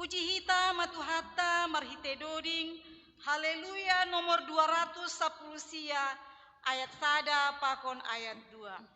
Puji hita matuhata marhite doding. Haleluya nomor 210 sia ayat sada pakon ayat 2.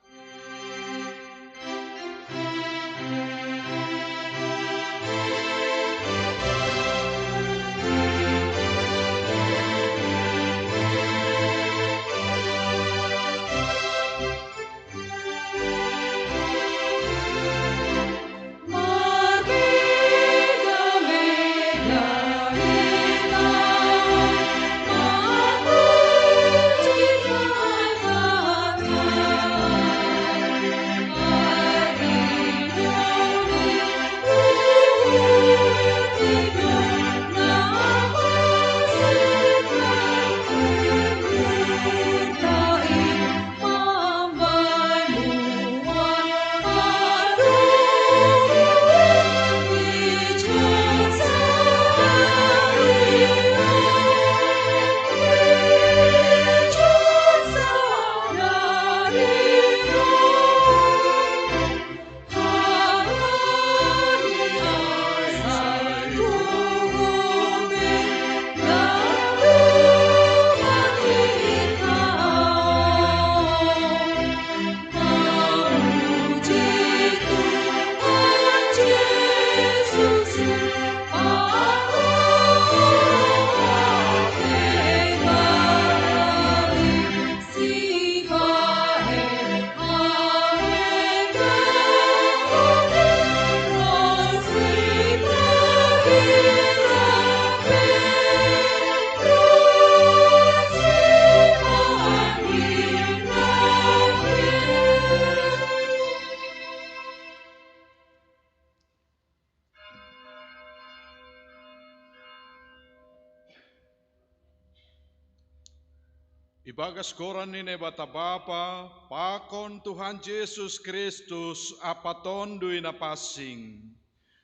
Ibagas koran ini bata Bapa, pakon Tuhan Yesus Kristus apa tondui na pasing,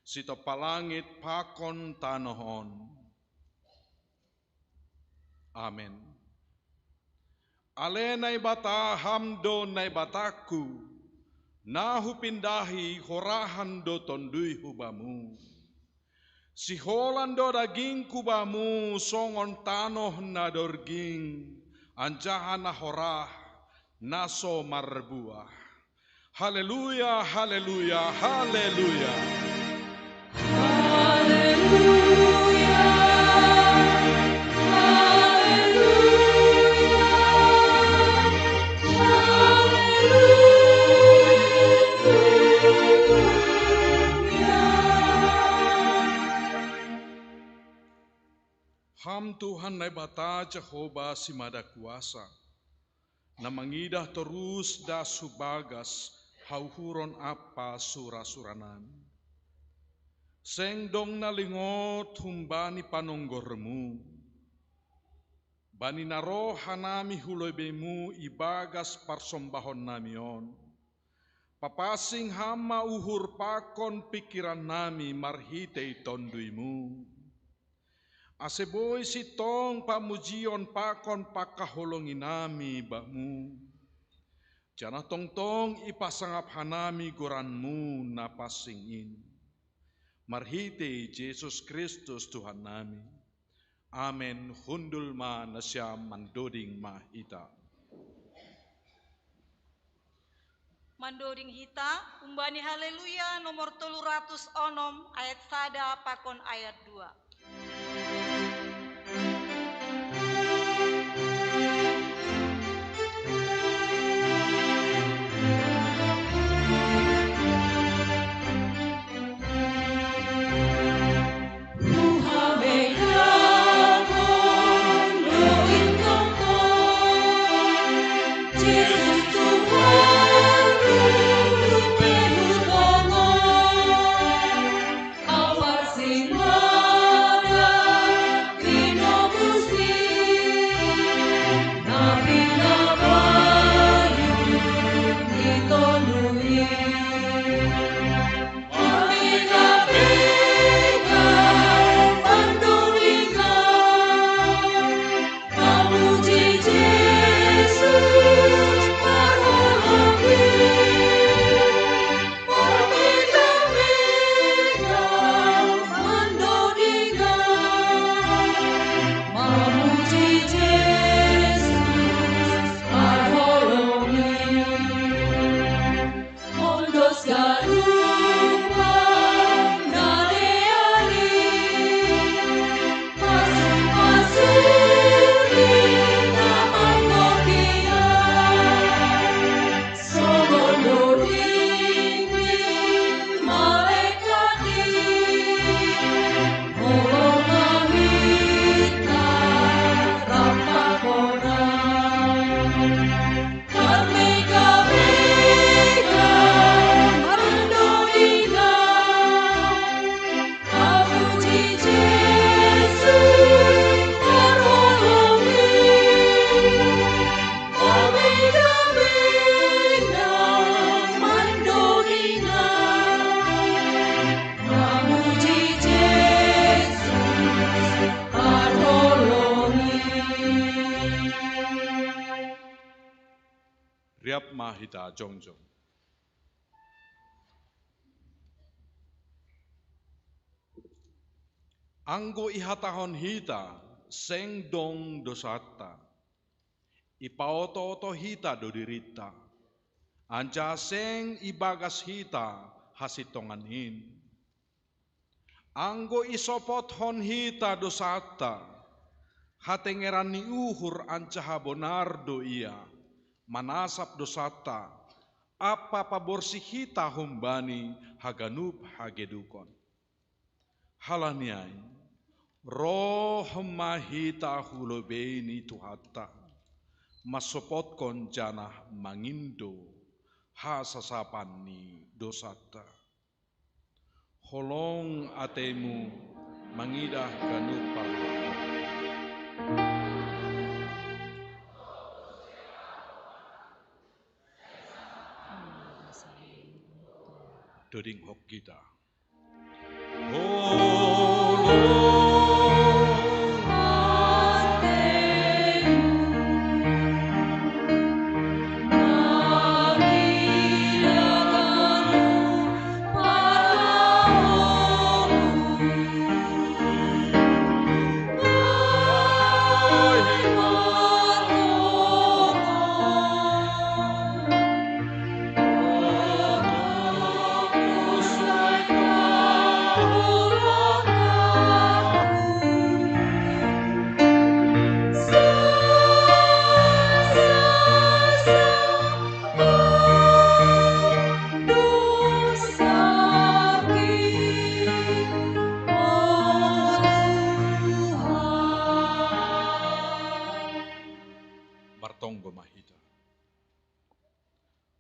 sito palangit pakon tanohon. Amen. Alenay bata hamdo nay bataku, nahu pindahi horahan do tondui hubamu. Si holando daging kubamu songon tanoh na dorging, anjahan na horah naso marbuah. Haleluya, haleluya, haleluya. Haleluya, Ham Tuhan na bata Jehovah si mada kuasa, na mangidah terus da subagas hauhuron apa surasuranan. Seng dong na lingot humbani panonggormu, bani naro hanami hulobemu ibagas parsombahon namion. Papasing hama uhur pakon pikiran nami marhitei tonduimu. Aseboy si tong pamujion pakon pakaholongin nami bakmu. Jana tong ipasangap hanami goranmu napasingin. Marhite Yesus Kristus Tuhan nami. Amen. Hundul ma nasyam mandoding mahita. Mandoding hita umbani haleluya nomor 306 ayat sada pakon ayat 2. Awak sing Riap mahita jongjong. Anggo ihatahon hita seng dong dosata. Ipaoto-oto hita do dirita. Anja seng ibagas hita hasitongan hin. Anggo isopot hon hita dosata. Hatengeran ni uhur anca habonardo ia. Manasap dosata. Apa paborsi hita humbani haganup hagedukon. Halaniai. Roh mahita hulobeni tuhata. Masopotkon janah mangindo. Hasasapan ni dosata. Holong atemu mangidah ganup parlaka. Doding hok kita.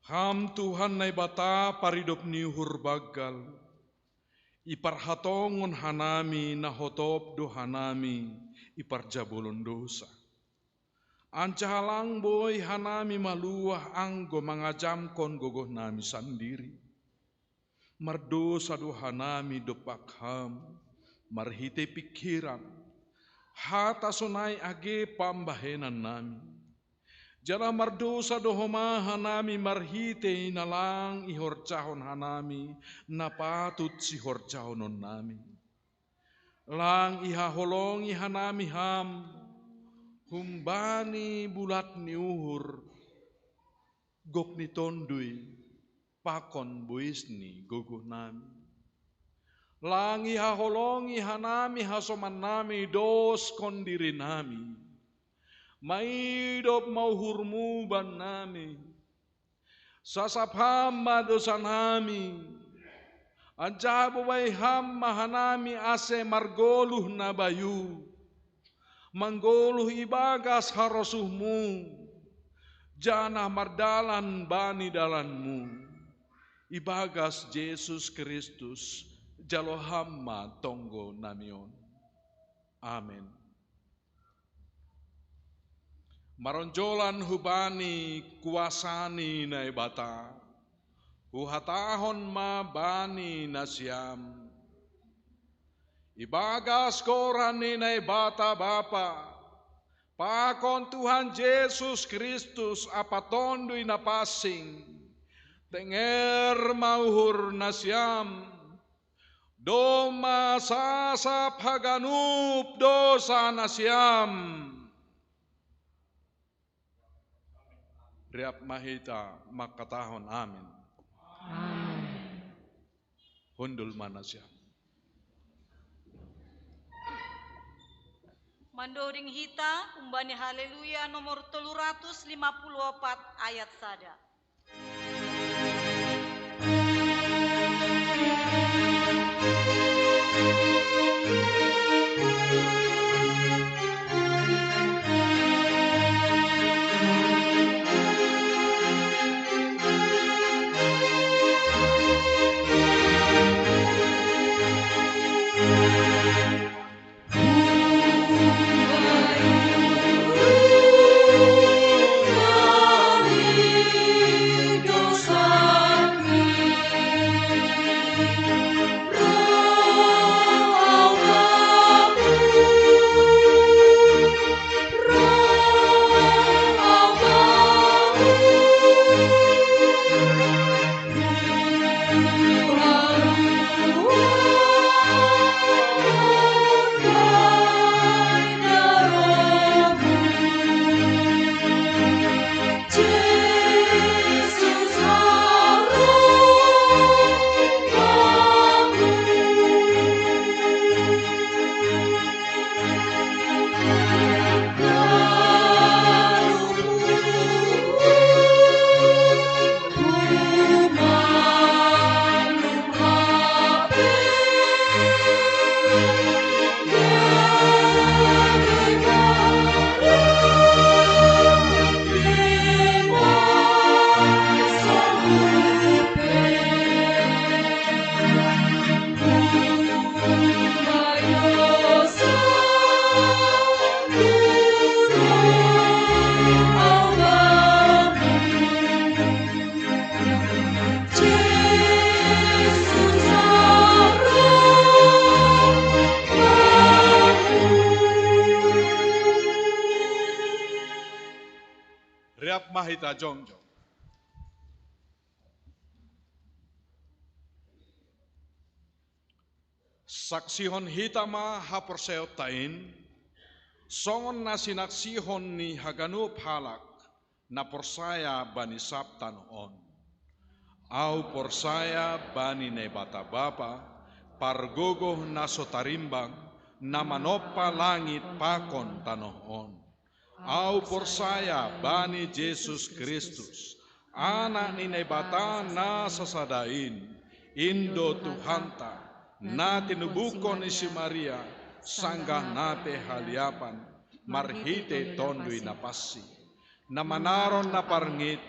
Ham Tuhan nai bata paridop niuhur bagal. Iparhatongon hanami nahotop do hanami iparjabolon dosa. Anca halang boy hanami maluah anggo mangajamkon gogoh nami sandiri. Mardosa do hanami dopak ham. Marhite pikiran. Hata sonai age pambahenan nami. Jala mardosa dohoma hanami marhite inalang ihorcahon hanami napatut si horcahonon nami. Lang ihaholongi hanami ham humbani bulat ni uhur gok ni tondui pakon buisni gogoh nami. Lang ihaholongi hanami hasoman nami dos kondiri nami. Maidop mauhurmu ban nami. Sasap hamba dosa nami. Anjabu wai hamma hanami ase margoluh nabayu. Manggoluh ibagas harosuhmu. Janah mardalan bani dalanmu. Ibagas Yesus Kristus jalo hamma tonggo namion. Amin. Maronjolan hubani kuasani nai bata. Uhatahon ma bani nasyam. Ibagas korani nai bata bapa. Pakon Tuhan Yesus Kristus apa tondui napasing. Tenger mauhur nasyam. Doma sasap haganup dosa nasyam. Riap mahita makatahon amin. Amin. Hundul manasya. Mandoring hita umbani haleluya nomor 354 ayat sada. Roh Allah Riap mahita jongjo. Saksihon hitama haporseo tain, songon nasinaksihon ni haganu halak, na porsaya bani sabtan on. Au porsaya bani nebata bapa, pargogoh na sotarimbang, na manopa langit pakon tanohon. Au porsaya bani Jesus Kristus, anak ni nebata na sasadain, Indo Tuhanta, na tinubukon ni si Maria, sanggah nate haliapan, marhite tondui napasi, na manaron na parngit,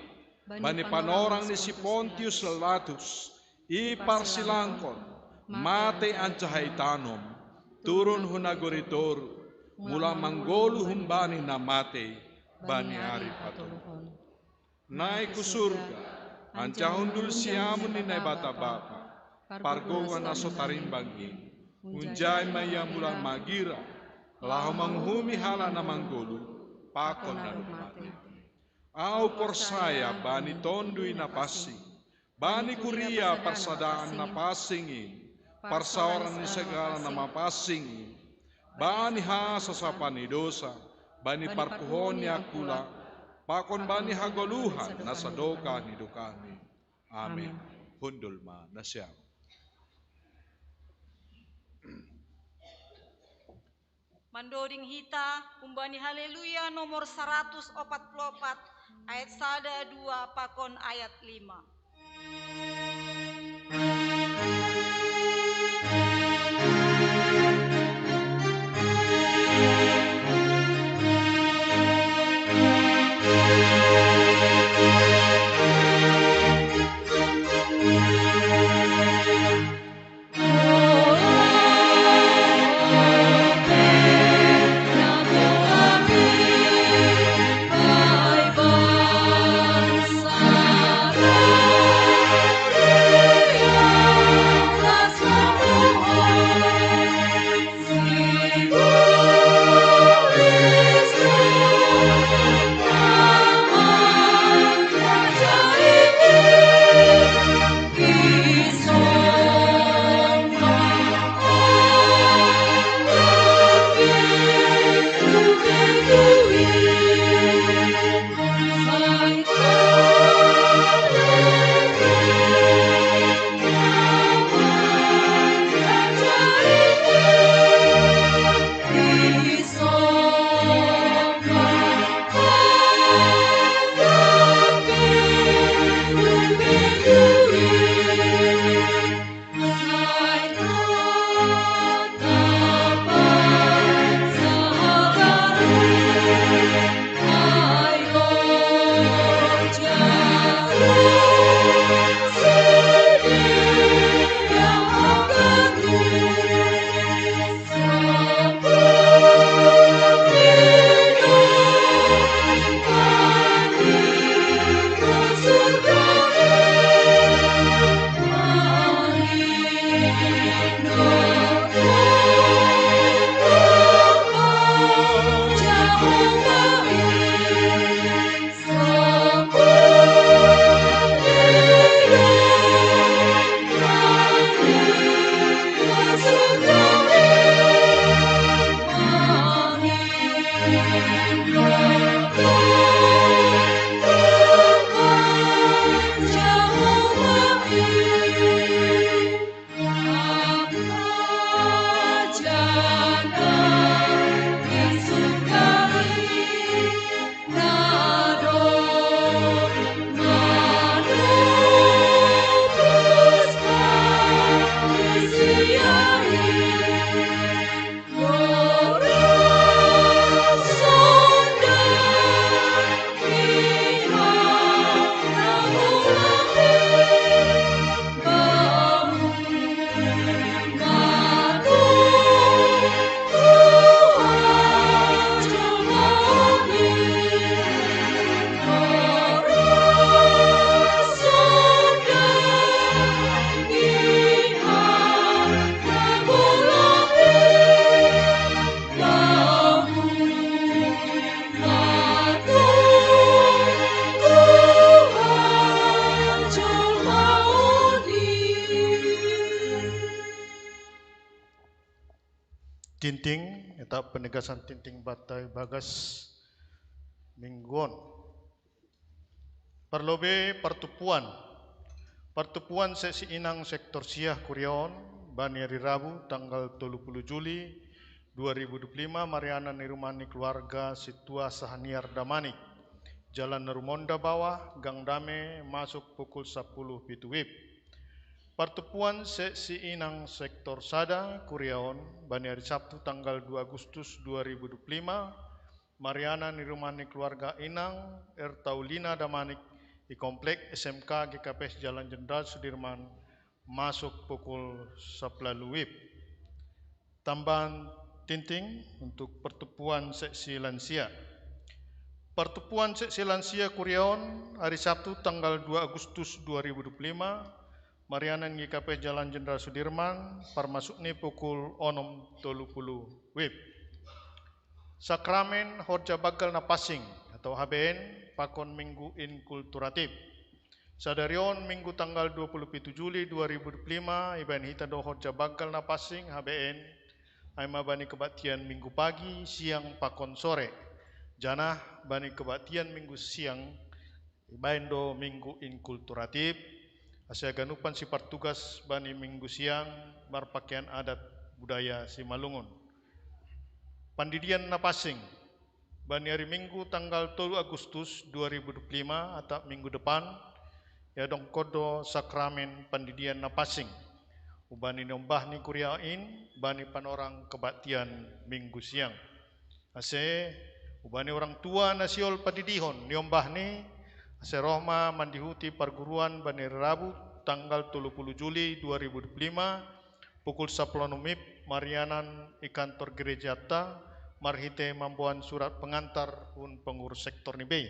bani panorang ni si Pontius Pilatus, iparsilangkon, mate ancahay tanom, turun hunagoritor, mula manggolu humbani na mate, bani ari patulukon. Naik ku surga, ancahundul siamun ni nebata bapa, pargoga na sotarimbang in, unjay maya mulang magira, laho manghumi hala na manggolu, pakon na lumate. Au porsaya bani tondui na pasing, bani kuria parsadaan na pasingin, parsawaran ni segala na mapasingin, bani hasasapan ni dosa, bani parpuhon ni akula, pakon bani hagoluhan na sadoka ni dukani. Amin. Hundul ma nasyam. Mandoding hita, umbani haleluya nomor 144, ayat 1, 2, pakon ayat 5. Bye bye, tinting eta penegasan tinting batai bagas mingguan. Perlobe pertupuan sesi inang sektor Siah Kuriaon bani hari Rabu tanggal 30 Juli 2025 Mariana nirumani keluarga situa Sahaniar Damani Jalan Nerumonda Bawah Gang Dame masuk pukul 10 Pituwip. Pertemuan seksi inang sektor Sada Kuriaon bani hari Sabtu tanggal 2 Agustus 2025 Mariana nirumani keluarga inang Ertaulina Damanik di komplek SMK GKPS Jalan Jenderal Sudirman masuk pukul 11 WIB. Tambahan tinting untuk pertemuan seksi lansia. Pertemuan seksi lansia Kuriaon hari Sabtu tanggal 2 Agustus 2025 Mariana GKP Jalan Jenderal Sudirman parmasukni pukul 6.30 WIB. Sakramen Horja Bagal Napasing atau HBN pakon minggu inkulturatif. Sadarion minggu tanggal 27 Juli 2025 Iban Hitado Horja Bagal Napasing HBN Aima bani kebaktian minggu pagi siang pakon sore. Janah bani kebaktian minggu siang Ibaindo minggu inkulturatif. Asia ganupan sifat tugas bani minggu siang berpakaian adat budaya Simalungun. Pandidian Napasing bani hari Minggu tanggal 3 Agustus 2025 atau minggu depan ya dong kodo sakramen pandidian Napasing. Ubani nombah ni Kuriain bani panorang kebaktian minggu siang. Ase ubani orang tua nasiol padidihon niombah ni Ase Rohma mandihuti perguruan bani Rabu tanggal 30 Juli 2025 pukul 10 WIB Marianan di kantor gereja ta marhite mambuan surat pengantar un pengurus sektor Nibei.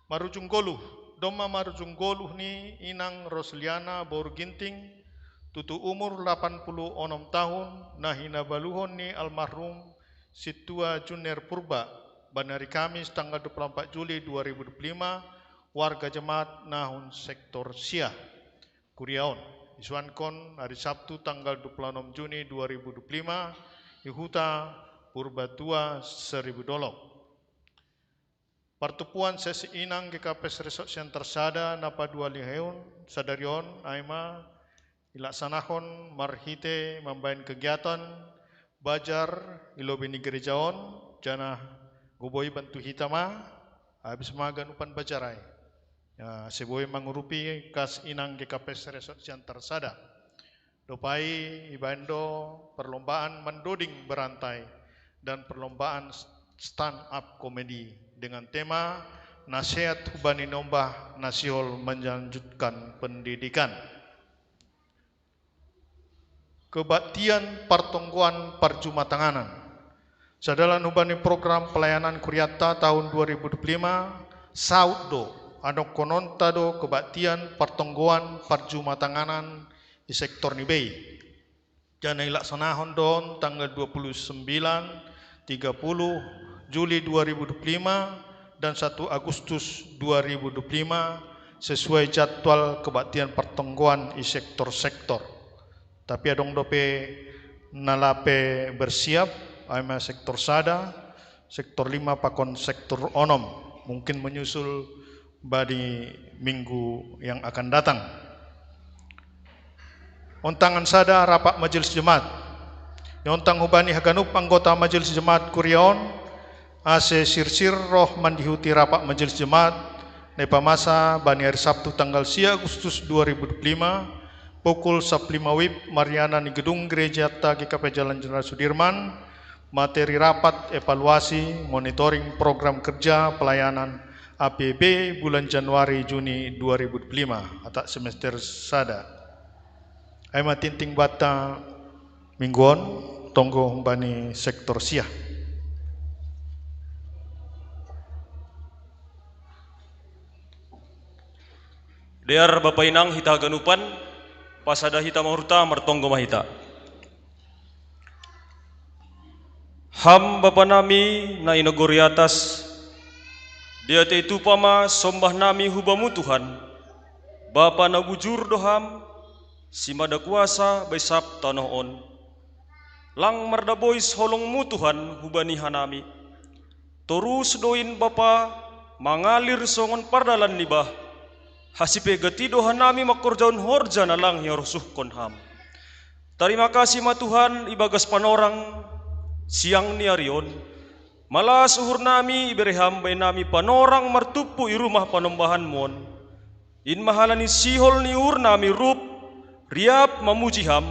Marujung Goluh, doma Marujung Goluh ni inang Rosliana Bor Ginting tutu umur 86 tahun nahina baluhon ni almarhum Situa Junior Purba bani hari Kamis tanggal 24 Juli 2025 warga jemaat Nahun sektor Siah Kuriaon isuankon hari Sabtu tanggal 26 Juni 2025 Ihuta Purbatua 1000 Dolok. Pertemuan sesi inang GKPS Resort Center Sada napa 2 liheun sadarion aima ilaksanahon marhite membain kegiatan bajar ilobini gerejaon janah goboi bantu hitama habis magan upan bajarai. Ya, seboi mengurupi kas inang GKPS Resort Center Sada. Dopai ibando perlombaan mendoding berantai dan perlombaan stand up komedi dengan tema nasihat hubani nombah nasiol melanjutkan pendidikan. Kebaktian pertongguan perjumatanganan. Sadalan hubani program pelayanan Kuriata tahun 2025 Sauddo adok konontado kebaktian pertongguan perjumatanganan di sektor Nibei. Jana ilaksanahon don tanggal 29, 30 Juli 2025 dan 1 Agustus 2025 sesuai jadwal kebaktian pertongguan di sektor-sektor. Tapi adong dope nalape bersiap aima sektor Sada, sektor 5 pakon sektor Onom mungkin menyusul badi minggu yang akan datang. Ontangan Sada rapat majelis jemaat. Yontang hubani haganup anggota majelis jemaat Kuriaon ase sirsir roh mandihuti rapat majelis jemaat nepa masa bani hari Sabtu tanggal 10 Agustus 2025 pukul 15 WIB Mariana di gedung gereja ta GKP Jalan Jenderal Sudirman. Materi rapat evaluasi monitoring program kerja pelayanan APB bulan Januari Juni 2025 atau semester Sada. Aima tinting bata mingguan tonggo bani sektor Siah. Dear Bapak Inang hita ganupan pasada hita mahurta martonggo mahita. Ham Bapa nami na inogori atas dia itu pama sombah nami hubamu Tuhan Bapa na bujur doham simada kuasa besap tanoh on lang mardabois holongmu Tuhan hubani hanami. Torus doin Bapa mangalir songon pardalan nibah, hasipe gatido hanami makorjaun horja na lang hiarusuh konham. Terima kasih ma Tuhan ibagas panorang siang ni arion, malas uhur nami ibereham bay nami panorang martupu i rumah panombahan mon, in mahalani sihol ni ur nami rup, riap mamujiham,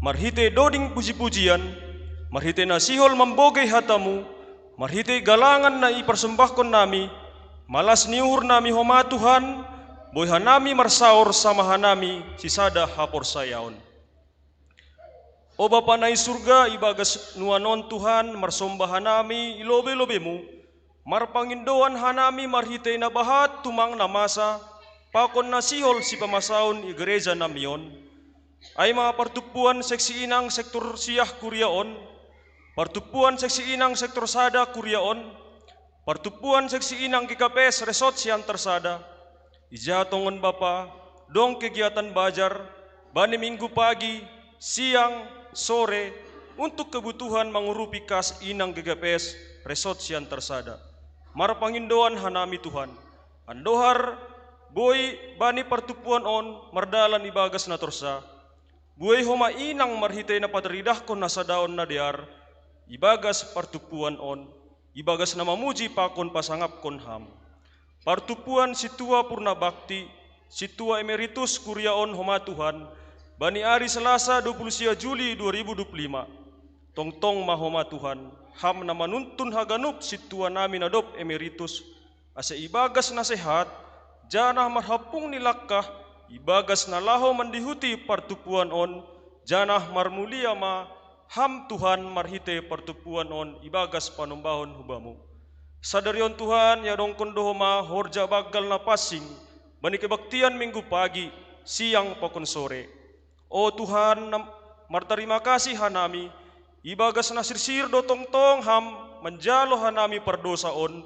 marhite doding puji-pujian, marhite na sihol mambogay hatamu, marhite galangan na ipersembahkon nami, malas niur nami homa Tuhan, boy hanami marsaur sama hanami sisada hapor sayaon. O Bapa na surga ibagas nuanon Tuhan marsombah hanami ilobe-lobemu, marpangindoan hanami marhite na bahat tumang namasa, pakon na sihol si pamasaon i gereja namion, ay mga partupuan seksi inang sektor siyah kuryaon, partupuan seksi inang sektor sada kuryaon, partupuan seksi inang kikapes resort siang tersada, ijatongon Bapa, dong kegiatan bajar, bani minggu pagi, siang, sore, untuk kebutuhan mengurupi kas inang GGPS resort siang tersada. Marpangindoan hanami Tuhan, andohar, boy bani partupuan on, mardalan ibagas na torsa, buhay homa inang marhitay na padridah kon nasa daon na diar, ibagas partupuan on, ibagas na mamuji pakon pasangap kon ham. Partupuan situa purna bakti, situa emeritus kuryaon homa Tuhan, bani hari Selasa 20 Juli 2025, tongtong mahoma Tuhan, ham na manuntun haganup situa nami nadop emeritus, asa ibagas na sehat, janah marhapung nilakkah, ibagas na laho mandihuti partupuan on, janah marmulia ma, ham Tuhan marhite partupuan on, ibagas panumbahon hubamu. Sadarion Tuhan, yadong kondohoma horja bagal na passing, bani kebaktian minggu pagi, siang pakon sore. O Tuhan, martarima kasih hanami, ibagas na sirsir do tongtong ham, menjalo hanami perdosaon,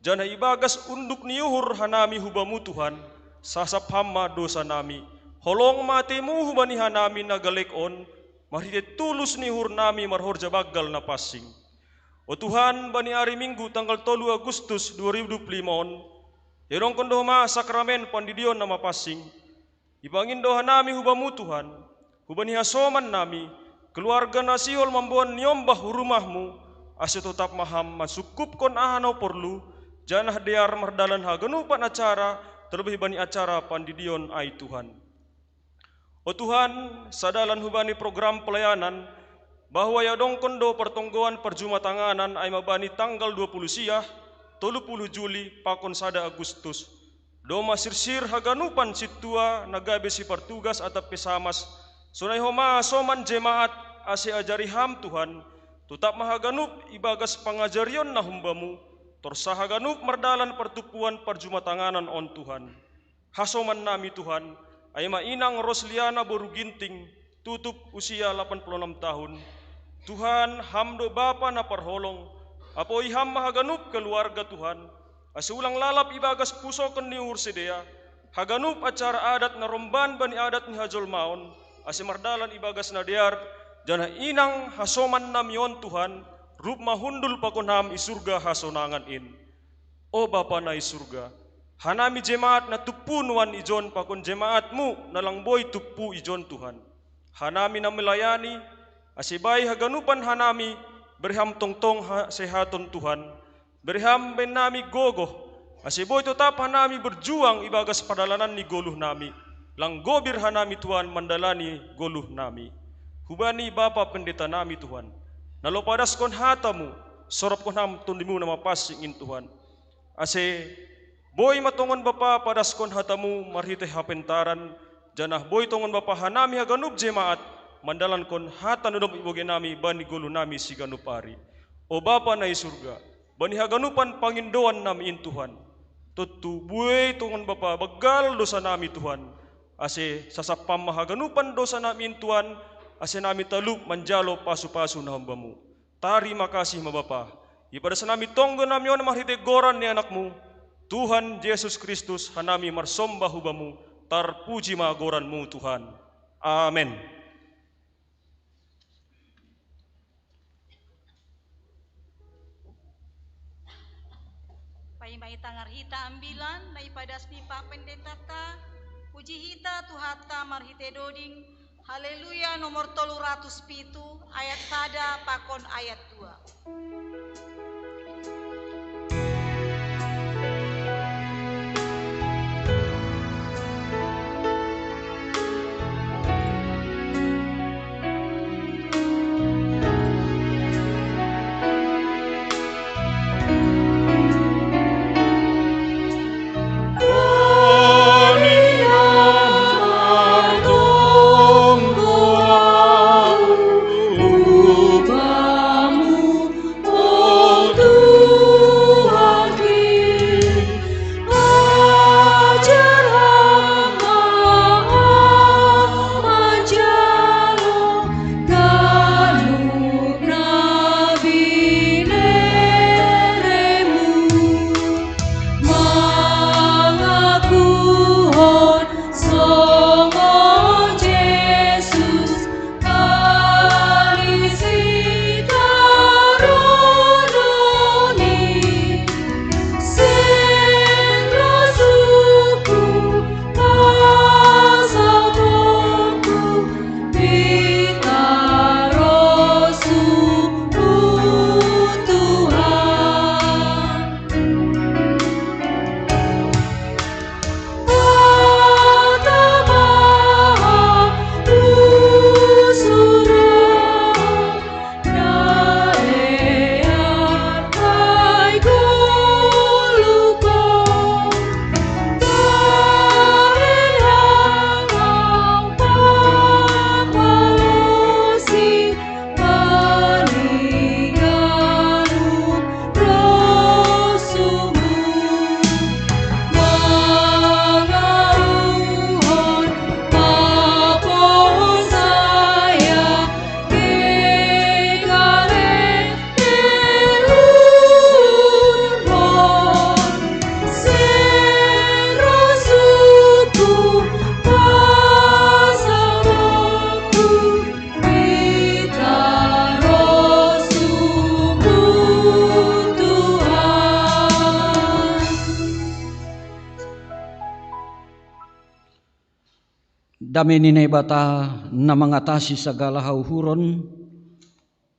jana ibagas unduk niuhur hanami hubamu Tuhan, sasap hama dosa nami, holong matimu hubani hanami nagalek on, marhite tulus nihur nami marhorja bagal na passing. O Tuhan, bani hari Minggu tanggal 3 Agustus 2025 on, yerong kondoma sakramen pandidion nama passing, ibangindo hanami hubamu Tuhan, hubani hasoman nami, keluarga nasihol mambuan nyombah rumahmu, asa tetap maham masukup kon ahano porlu, janah dear mardalan haganupan acara, terlebih bani acara pandidion ai Tuhan. O Tuhan, sadalan hubani program pelayanan, bahwa yadong kondo pertonggoan perjumatanganan ay mabani tanggal 20 siah, 30 Juli, pakon sada Agustus, doma sirsir haganupan situa nagabe si pertugas atap pesamas, sunay homa soman jemaat ase ajari ham Tuhan, tutap mahaganup ibagas pangajarion na humbamu, torsa haganup mardalan pertupuan perjumatanganan on Tuhan. Hasoman nami Tuhan, ay mainang Rosliana Boruginting, tutup usia 86 tahun. Tuhan, hamdo Bapa na parholong, apoy ham mahaganup keluarga Tuhan, asulang lalap ibagas puso ken ni ursidea, haganup acara adat na romban bani adat ni Hajol Maon, ase mardalan ibagas na diar, jana inang hasoman namion Tuhan, rup mahundul pakonham isurga hasonangan in. O Bapa na isurga, hanami jemaat na tupunuan ijon pakon jemaatmu nalangboy tupu ijon Tuhan. Hanami na melayani, asibay haganupan hanami, berham tongtong sehaton Tuhan, berham ben nami gogoh, asiboy tetap hanami berjuang ibagas padalanan ni goluh nami, lang gobir hanami Tuhan mandalani goluh nami. Hubani Bapa pendeta nami Tuhan, nalopadas kon hatamu, sorop kon ham tundimu nama pasingin Tuhan. Ase boy matongon Bapa padas kon hatamu marhite hapentaran, janah boy tongon Bapa hanami haganup jemaat, mandalan kon hatan udom iboge nami bani gulu nami si ganupari. O Bapa na isurga, bani haganupan pangindoan nami in Tuhan, tutu buhay tongon Bapa bagal dosa nami Tuhan, ase sasapam mahaganupan dosa nami in Tuhan, ase nami talup manjalo pasu-pasu na hambamu. Tarima kasih ma Bapa, ipada sa nami tonggo nami on marhite goran ni anakmu, Tuhan Yesus Kristus hanami marsomba hubamu, tarpuji magoranmu Tuhan. Amen. Mai tangar hita ambilan daripada snipa pendeta ta puji hita tuhata marhite doding haleluya nomor 307 ayat 1 pakon ayat 2. Damai ninay bata na mengatasi segala hauhuron,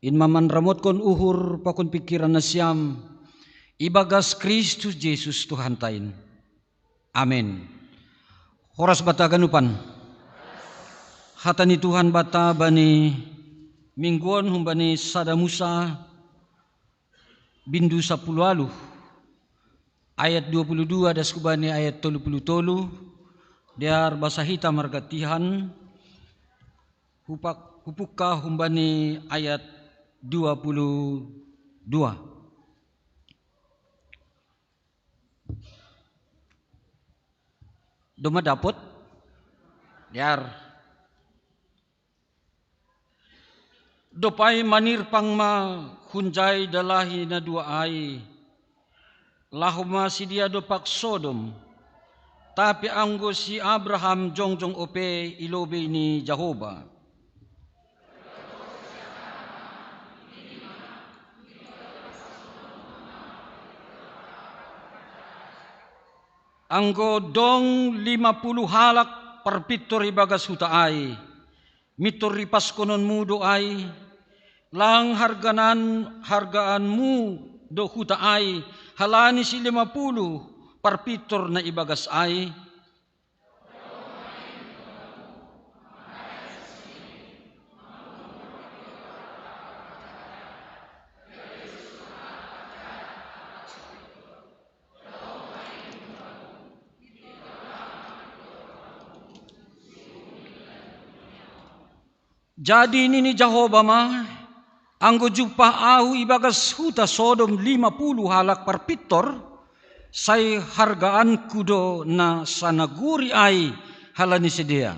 in maman ramot kon uhur pakon pikiran na siyam, ibagas Kristus Jesus Tuhan tain. Amin. Horas bata ganupan. Hata ni Tuhan bata bani mingguan humbani sada Musa bindu 10 alu ayat 22 das kubani ayat 33 diar basa hita margatihan hupukka humbani ayat 22. Doma dapot diar dopai manir pangma hunjai dalahi na dua ai lahuma si dia dopak Sodom tapi anggo si Abraham jongjong ope ilobe ni Jehovah. Anggo dong 50 halak perpitor ibagas huta ai mitor ripas konon mudo ai lang hargaanmu do huta ai halani si 50 perpitor na ibagas ai jadi nini Jehovah mah anggo jupah ahu ibagas huta Sodom 50 halak perpitor say hargaan kudo na sanaguri ai halani sedia.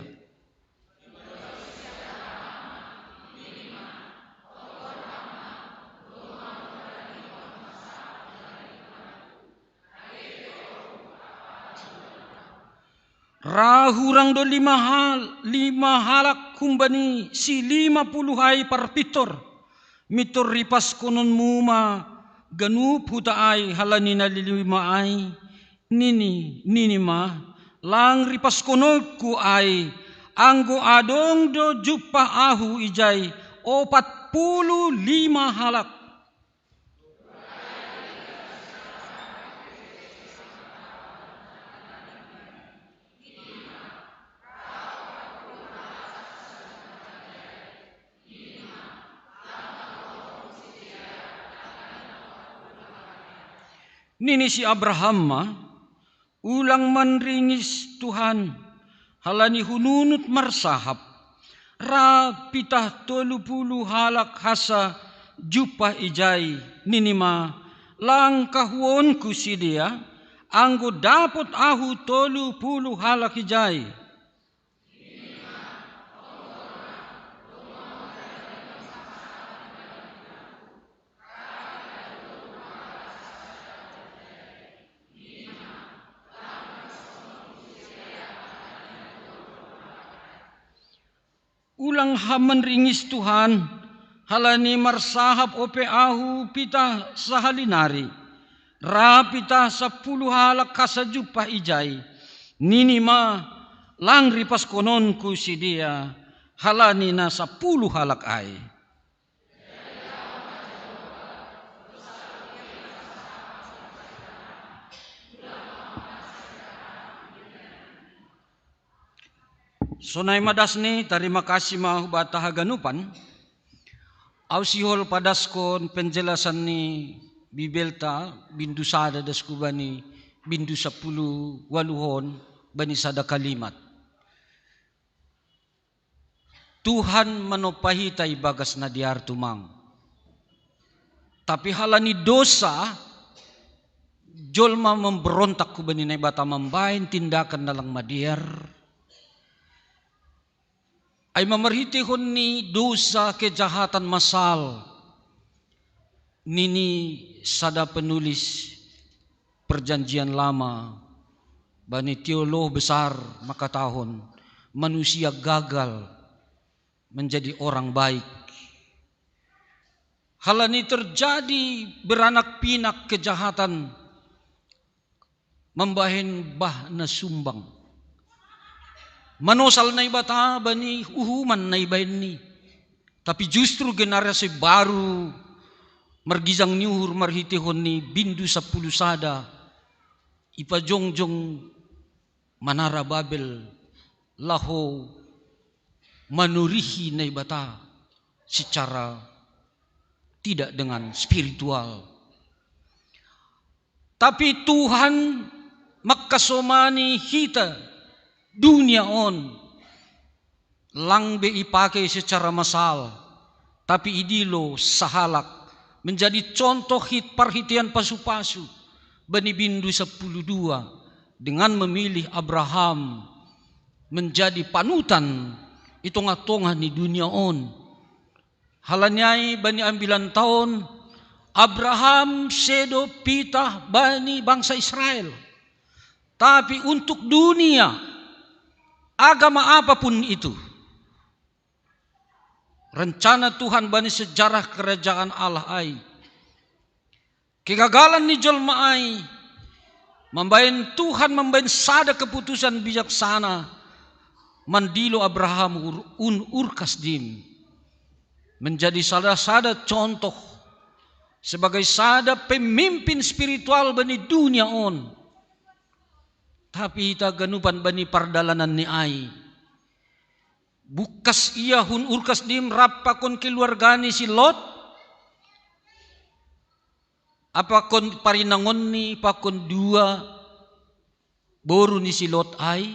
Rahurang do 5 halak kumbani si 50 hai perpitor mitor ripas konon muma ganup huta ay halani nalilima ay nini ma lang ripas konod ku ay anggo adong do jupa ahu ijay 45 halak. Nini si Abraham ma, ulang manringis Tuhan, halani hununut marsahap, ra pitah 30 halak hasa jupa ijay, nini ma, lang kahuon ku si dia, anggo dapot ahu 30 halak ijay. Ulang haman ringis Tuhan, halani marsahap ope ahu pita sahalinari, ra pita 10 halak kasajupa ijay, nini ma lang ripas konon ku si dia, halani na 10 halak ay. Sonay madas ni, terima kasih mahu bata haganupan. Au sihol padaskon penjelasan ni Bibelta bindu sada dasku bani bindu 10 waluhon bani sada kalimat. Tuhan manopahitay bagas na diar tumang. Tapi halani dosa, jolma memberontak ku bani na bata mambahin tindakan nalang madiar. Ay mamarhitihon ni dosa kejahatan masal. Nini sada penulis perjanjian lama, bani teolog besar makatahon, manusia gagal menjadi orang baik. Halani terjadi beranak pinak kejahatan, membahin bah na sumbang. Manosal na ibata bani uhuman na ibahin ni. Tapi justru generasi baru margizang niuhur marhitihon ni bindu 10 sada ipajongjong manara Babel laho manurihi na ibata secara tidak dengan spiritual. Tapi Tuhan makasomani hita dunia on lang be ipakai secara masal, tapi idilo sahalak menjadi contoh perhitian pasu-pasu bani bindu 12 dengan memilih Abraham menjadi panutan itonga-tonga ni dunia on. Halanyai bani ambilan tahun Abraham sedo pitah bani bangsa Israel, tapi untuk dunia agama apapun itu, rencana Tuhan bani sejarah kerajaan Allah ai. Kegagalan ni jolma ai, membain Tuhan membain sada keputusan bijaksana, mandilo Abraham urkasdim, menjadi sada contoh sebagai sada pemimpin spiritual bani dunia on. Tapi ita ganupan bani pardalanan ni ai. Bukas ia hun urkas dim rapakon keluargani si Lot. Apakon parinangon ni pakon 2 boru ni si Lot ai.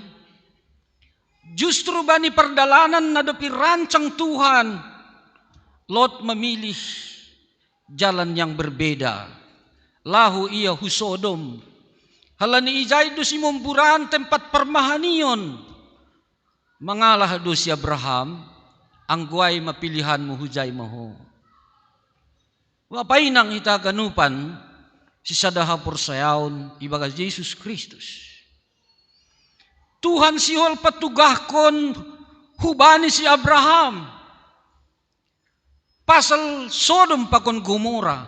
Justru bani pardalanan na dapi rancang Tuhan, Lot memilih jalan yang berbeda. Lahu ia hu Sodom. Halani ijay do si mumburan tempat permahanion. Mangalah do si Abraham, ang guay mapilihan mo hujay mo. Wapay nang ita ganupan si sadaha porsayaon ibaga Jesus Kristus. Tuhan sihol patugahkon hubani si Abraham. Pasal Sodom pakon Gomora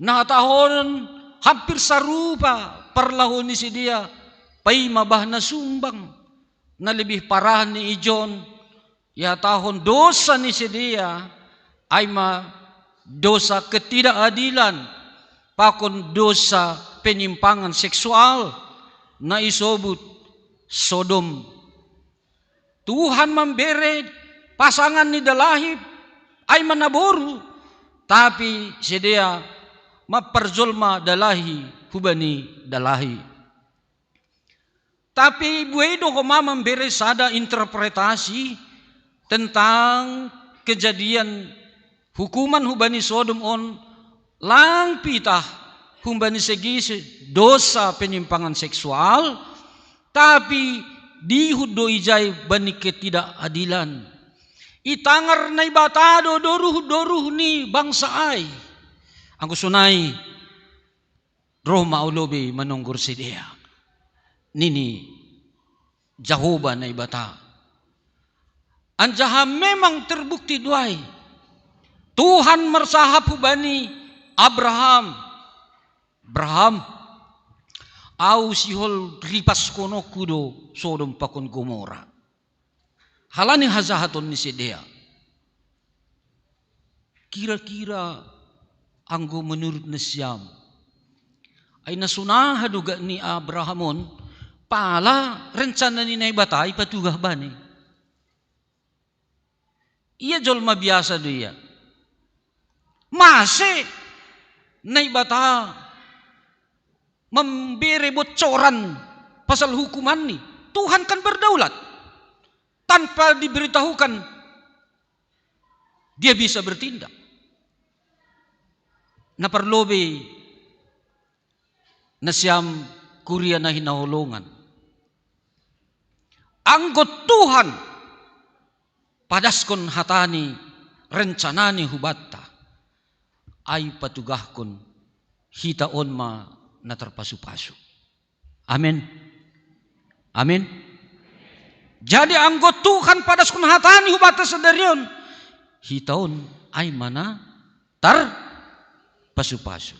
Nah tahun hampir sarupa parlahon ni si dia. Pay mabah na sumbang. Na lebih parah ni ijon. Ya tahun dosa ni si dia. Ay dosa ketidakadilan. Pakon dosa penyimpangan seksual. Na isobut Sodom. Tuhan memberi pasangan ni dalahib. Ay manaboru. Tapi si dia maparzolma dalahi hubani dalahi. Tapi buedo ko memberi sada interpretasi tentang kejadian hukuman hubani Sodom on lang pitah hubani segi dosa penyimpangan seksual, tapi dihudo ijay bani ketidakadilan. Itangar na ibatado doruh ni bangsa ay. Ang kusunay, Roma ulobi manunggur si dia. Nini, Jehovah na ibata. Anjaha memang terbukti duay. Tuhan mersahap hubani Abraham. Au sihol ripas kono kudo Sodom pakon Gomora. Halani hazahaton ni si dia. Kira-kira anggo menurut Nasyam ay nasunaha duga ni Abrahamon pala rencana ni naibatay patugah bani. Iya jolma biasa dia. Masih naibata memberi bocoran pasal hukuman ni. Tuhan kan berdaulat. Tanpa diberitahukan dia bisa bertindak. Naparlobe na siyam kurya na hinahulungan. Anggot Tuhan padaskon hatani rencanani hubatta ay patugahkon hitaon ma na terpasu-pasu. Amin. Amin. Jadi anggot Tuhan padaskon hatani hubatta sadarion hitaon ay mana pasu-pasu.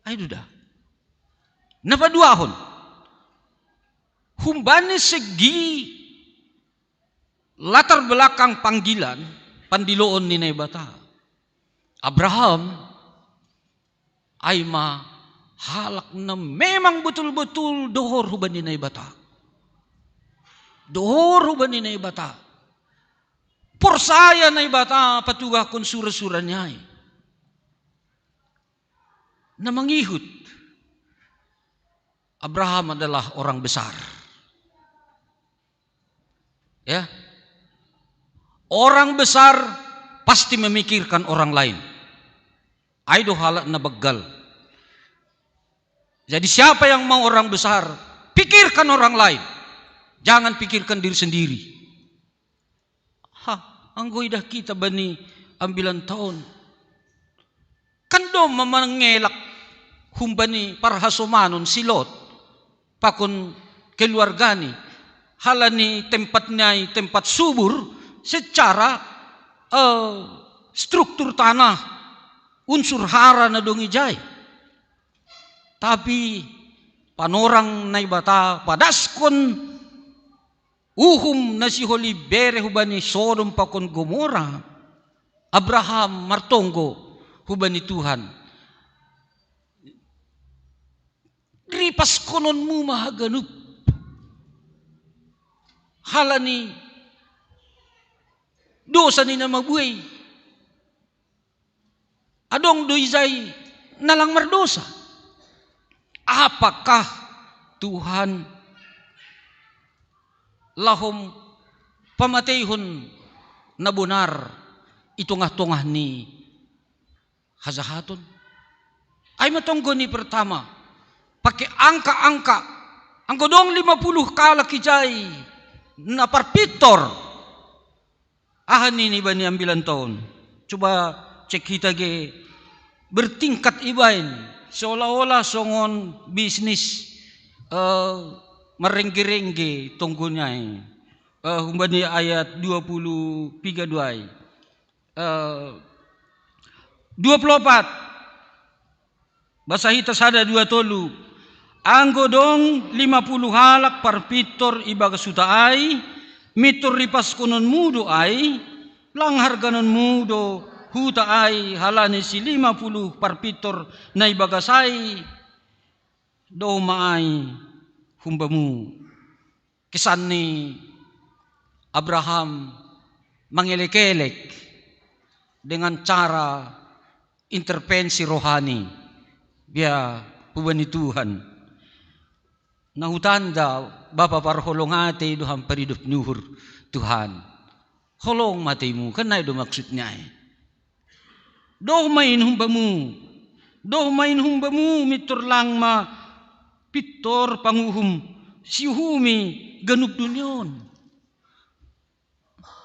Ay duda. Napaduahon. Humbani segi latar belakang panggilan pandiloon ni naibata. Abraham ay halak na memang betul-betul dohor huban ni naibata. Dohor huban ni naibata. Porsaya naibata patugah kon sura-sura niya na mangihut. Abraham adalah orang besar. Ya. Orang besar pasti memikirkan orang lain. Ay dohala na baggal. Jadi siapa yang mau orang besar, pikirkan orang lain. Jangan pikirkan diri sendiri. Anggoy dah kita bani ambilan tahun. Kando mamangelak humbani parhasomanon silot pakon keluargani halani tempatnya tempat subur secara struktur tanah unsur hara na dongijay. Tapi panorang naibata padaskon uhum na si Holibere hubani Sodom pakon Gomora. Abraham martonggo hubani Tuhan. Ripas konon mo mahaganup. Halani dosa ni na mabuhay. Adong doizay nalang mardosa. Apakah Tuhan lahom pamatayhon na bunar itungah-tungah ni hazahaton? Ay matonggo ni pertama pakai angka-angka ang godong 50 kala kijay na parpitor ahan ni ba ni ambilan taon. Coba cek kita ge bertingkat ibain seolah-olah songon bisnis merengge-rengge tunggunya humbani ayat 23 24 Basahita sada 23. Anggo dong 50 halak parpitor ibaga suta ay, mitur ripas kunon mudo ay, langhar ganon mudo huta ay halani si 50 parpitor na ibaga say, do maay humbamu. Kisan ni Abraham mangelek-elek dengan cara intervensi rohani biya hubani Tuhan. Nahutanda Bapa parholong ate duham paridup nuhur Tuhan. Holong matimu kan do maksudnya. Doh main humbamu. Doh main humbamu mitur lang ma pitor panguhum siuhumi ganup dunyon.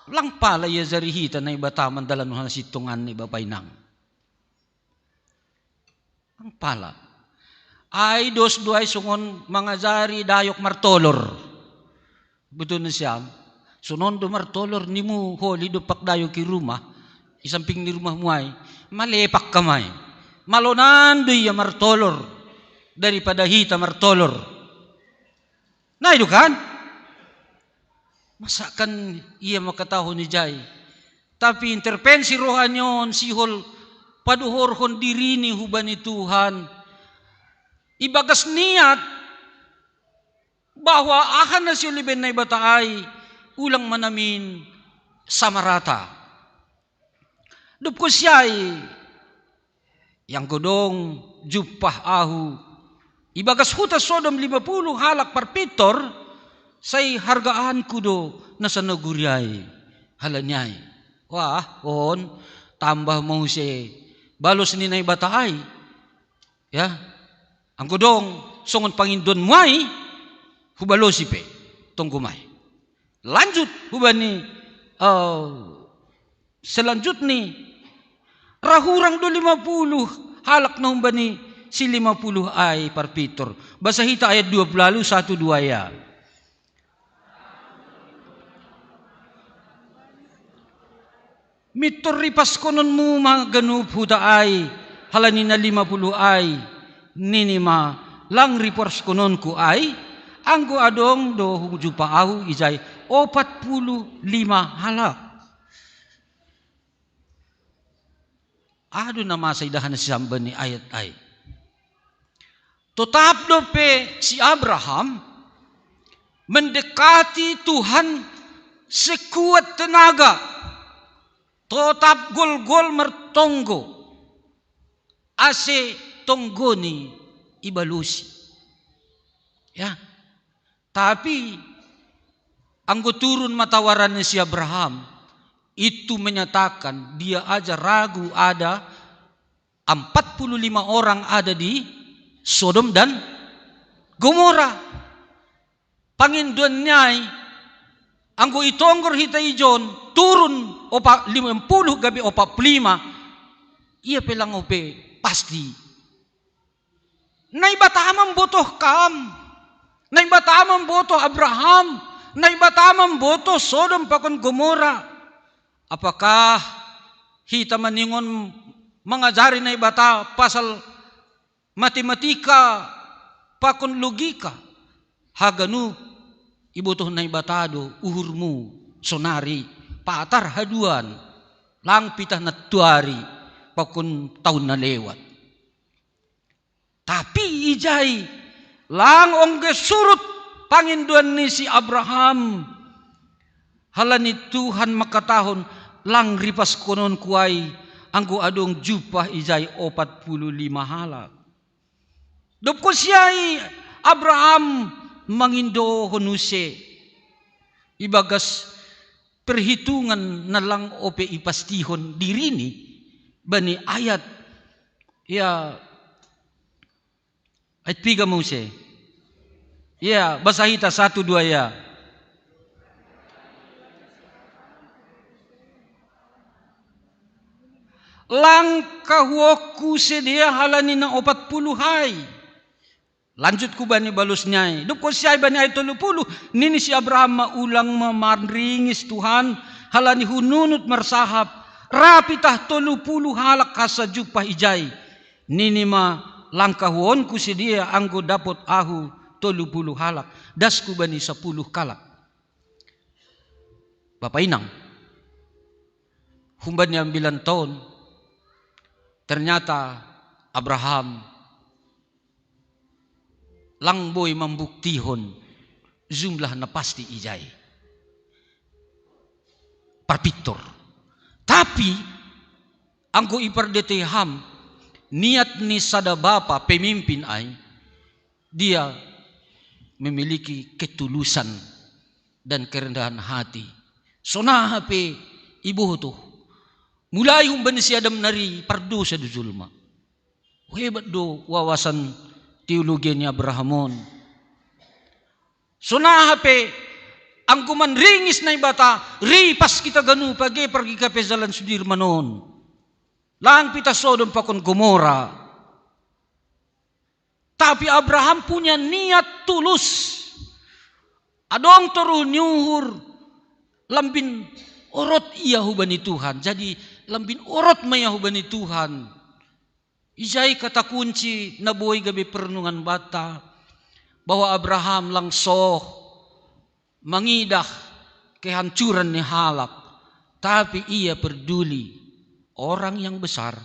Lang pala ya zarihita na ibataman dalan nuhan situngan ni bapainang. Lang pala. Ay dos duay sungon mga jari dayok martolor. Betul na siyam. Sunon do martolor ni mo holi do pakdayo ki rumah. Isamping ni rumah mo ay malepak kamay. Malonan do iya martolor daripada hita martolor. Naido kan? Masakan iya makataho ni Jai. Tapi intervensi rohanyon sihol paduhorhon diri ni hubani Tuhan. Ibagas niat bahwa akan na siya liben na ibataay ulang manamin samarata. Dup ko siya'y yang kodong jupah ahu. Ibagas hutas Sodom 50 halak parpitor say hargaan kudo na sa naguryay halanyay. Wah, on tambah mo siya balos ni na ibataay. Ya. Ang kodong songon pangindon muay hubalo sipe tong kumay. Lanjut hubani selanjut ni rahurang do 50 halak na humbani si 50 ay parpitor. Basahita ayat 20 lalu 1-2 ya. Mitur ripas konon mo mga ganup huta ay halani na 50 ay ninima lang reports konon ko ay anggo adong do jupa ahu izay 45 halak. Ado na masaydahan na si Samba ni ayat ay. Tetap do pe si Abraham mendekati Tuhan sekuat tenaga. Tetap gol-gol mertonggo. Ase tonggoni ibalusi. Ya. Tapi anggo turun matawaran ni si Abraham itu menyatakan dia aja ragu ada 45 orang ada di Sodom dan Gomora. Panginduan nyai anggo itonggor hita ijon turun 50 gabi 45 iya pelang ope pasti. Naibatamang botoh kam, naibatamang botoh Abraham, naibatamang botoh Sodom pakon Gomora. Apakah hita maningon mangajari naibata pasal matematika pakon logika? Haganu ibutoh naibatado uhurmu sonari patar haduan lang pitah na tuari pakon tahun na lewat. Tapi ijay lang ongge surut panginduan ni si Abraham. Halani Tuhan makatahon lang ripas konon kuay anggo adong jupah ijay 45 halak. Dop ko siya'y Abraham mangindo honuse. Ibagas perhitungan na lang ope ipastihon diri ni bani ayat ya ayat 3 mo siya. Ya, basahita 1-2 ya. Lang kahuoku sedia halani ng 40 hay. Lanjut ko ba ni balos niya? Dukko siya ba ni ay 30? Nini si Abraham maulang mamanringis Tuhan halani hununot marsahap. Rapitah 30 halak ka sa jupah ijay. Nini ma langkah wonku sedia anggo dapot ahu 30 halak, dasku bani 10 kalak. Bapak inang, humbannya 9 tahun, ternyata Abraham langboy membuktihon jumlah na pasti ijay. Parpiktor. Tapi, anggo ipardeteham, niat ni sada bapa pemimpin ay, dia memiliki ketulusan dan kerendahan hati. Sona hape ibu tu, mulai humban si Adam nari pardosa do zulma. Hebat do wawasan teologi ni Abrahamon. Sona hape ang kumanringis na ibata, ripas kita ganu pagi pergi ka pezalan Sudirmanon. Lang pita Sodom pakon Gomora. Tapi Abraham punya niat tulus. Adong toru nyuhur lambin orot iya hubani Tuhan. Jadi lambin orot maya hubani Tuhan. Ijay kata kunci na buhay gabi perenungan bata bahwa Abraham langsoh mengidah kehancuran ni halak, tapi ia peduli orang yang besar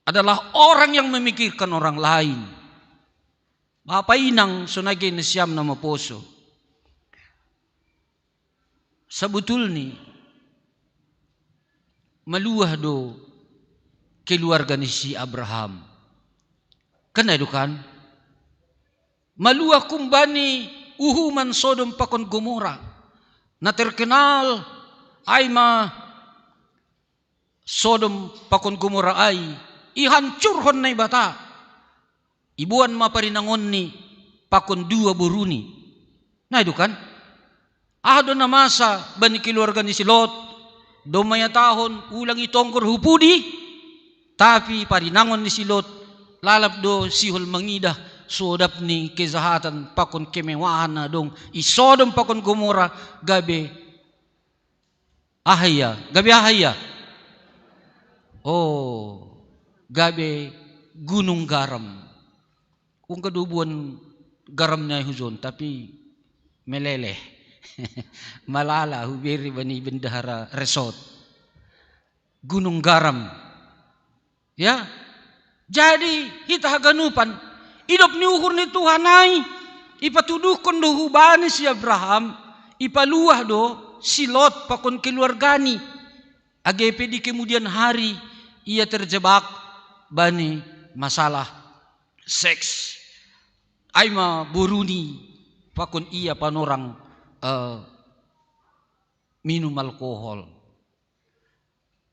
adalah orang yang memikirkan orang lain. Bapak inang sunagi ni siyam na maposo. Sebetulnya maluah do keluarga ni si Abraham. Kena itu kan? Maluah kumbani uhuman Sodom pakon Gomora na terkenal ay Sodom pakon Gomora ay ihancurhon na ibata. Ibuan maparinangon ni pakon 2 buruni. Na itu kan? Ahdo na masa bani keluarga ni si Lot, domaya tahon ulang itongkor hupudi, tapi parinangon ni si Lot, lalap do sihol mangidah, sodap ni kezahatan pakon kemewahan na dong, isodom pakon Gomora, gabi ahaya, oh, gabi gunung garam, kung kadubuan garam na huzon, tapi meleleh. Malala hubiri bani bendahara resort gunung garam ya. Jadi kita haganupan hidup ni uhur ni Tuhan ay ipatuduhkon do hubani si Abraham, ipaluah do si Lot pakon keluargani. Agepe di kemudian hari ia terjebak bani masalah seks ay buruni pakon ia panorang minum alkohol.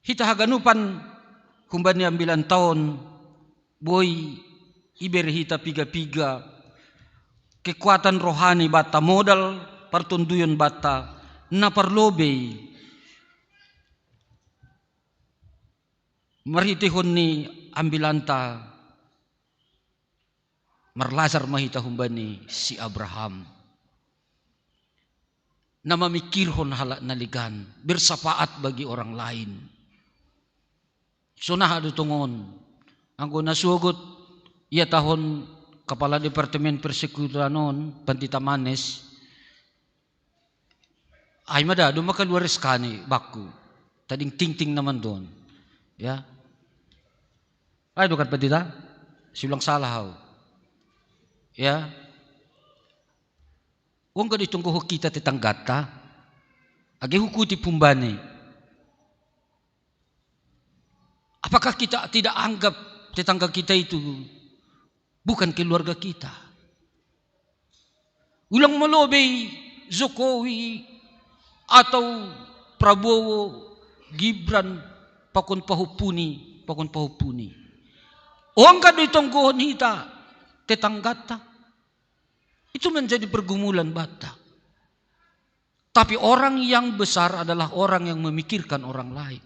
Hita haganupan kumbani 9 tahun boy iber hita piga-piga kekuatan rohani bata modal pertunduyan bata na parlobe marhitihon ni ambilanta marlazar mahita humbani si Abraham na mamikirhon hala naligan bersapaat bagi orang lain. Sunah adu tungon anggo nasugot ia tahun kepala departemen persekutanon Pandita Manes ay mada do makaluar skani bakku tading ting-ting naman doon ya. Ay do kat Pandita silang salah ya. Wong ka ditong ko kita tetanggata, agi hukuti pumbani. Apakah kita tidak anggap tetangga kita itu bukan keluarga kita? Ulang melobe Jokowi atau Prabowo, Gibran, pakon pahupuni. Wong ka ditong ko kita tetanggata. Itu menjadi pergumulan bata. Tapi orang yang besar adalah orang yang memikirkan orang lain.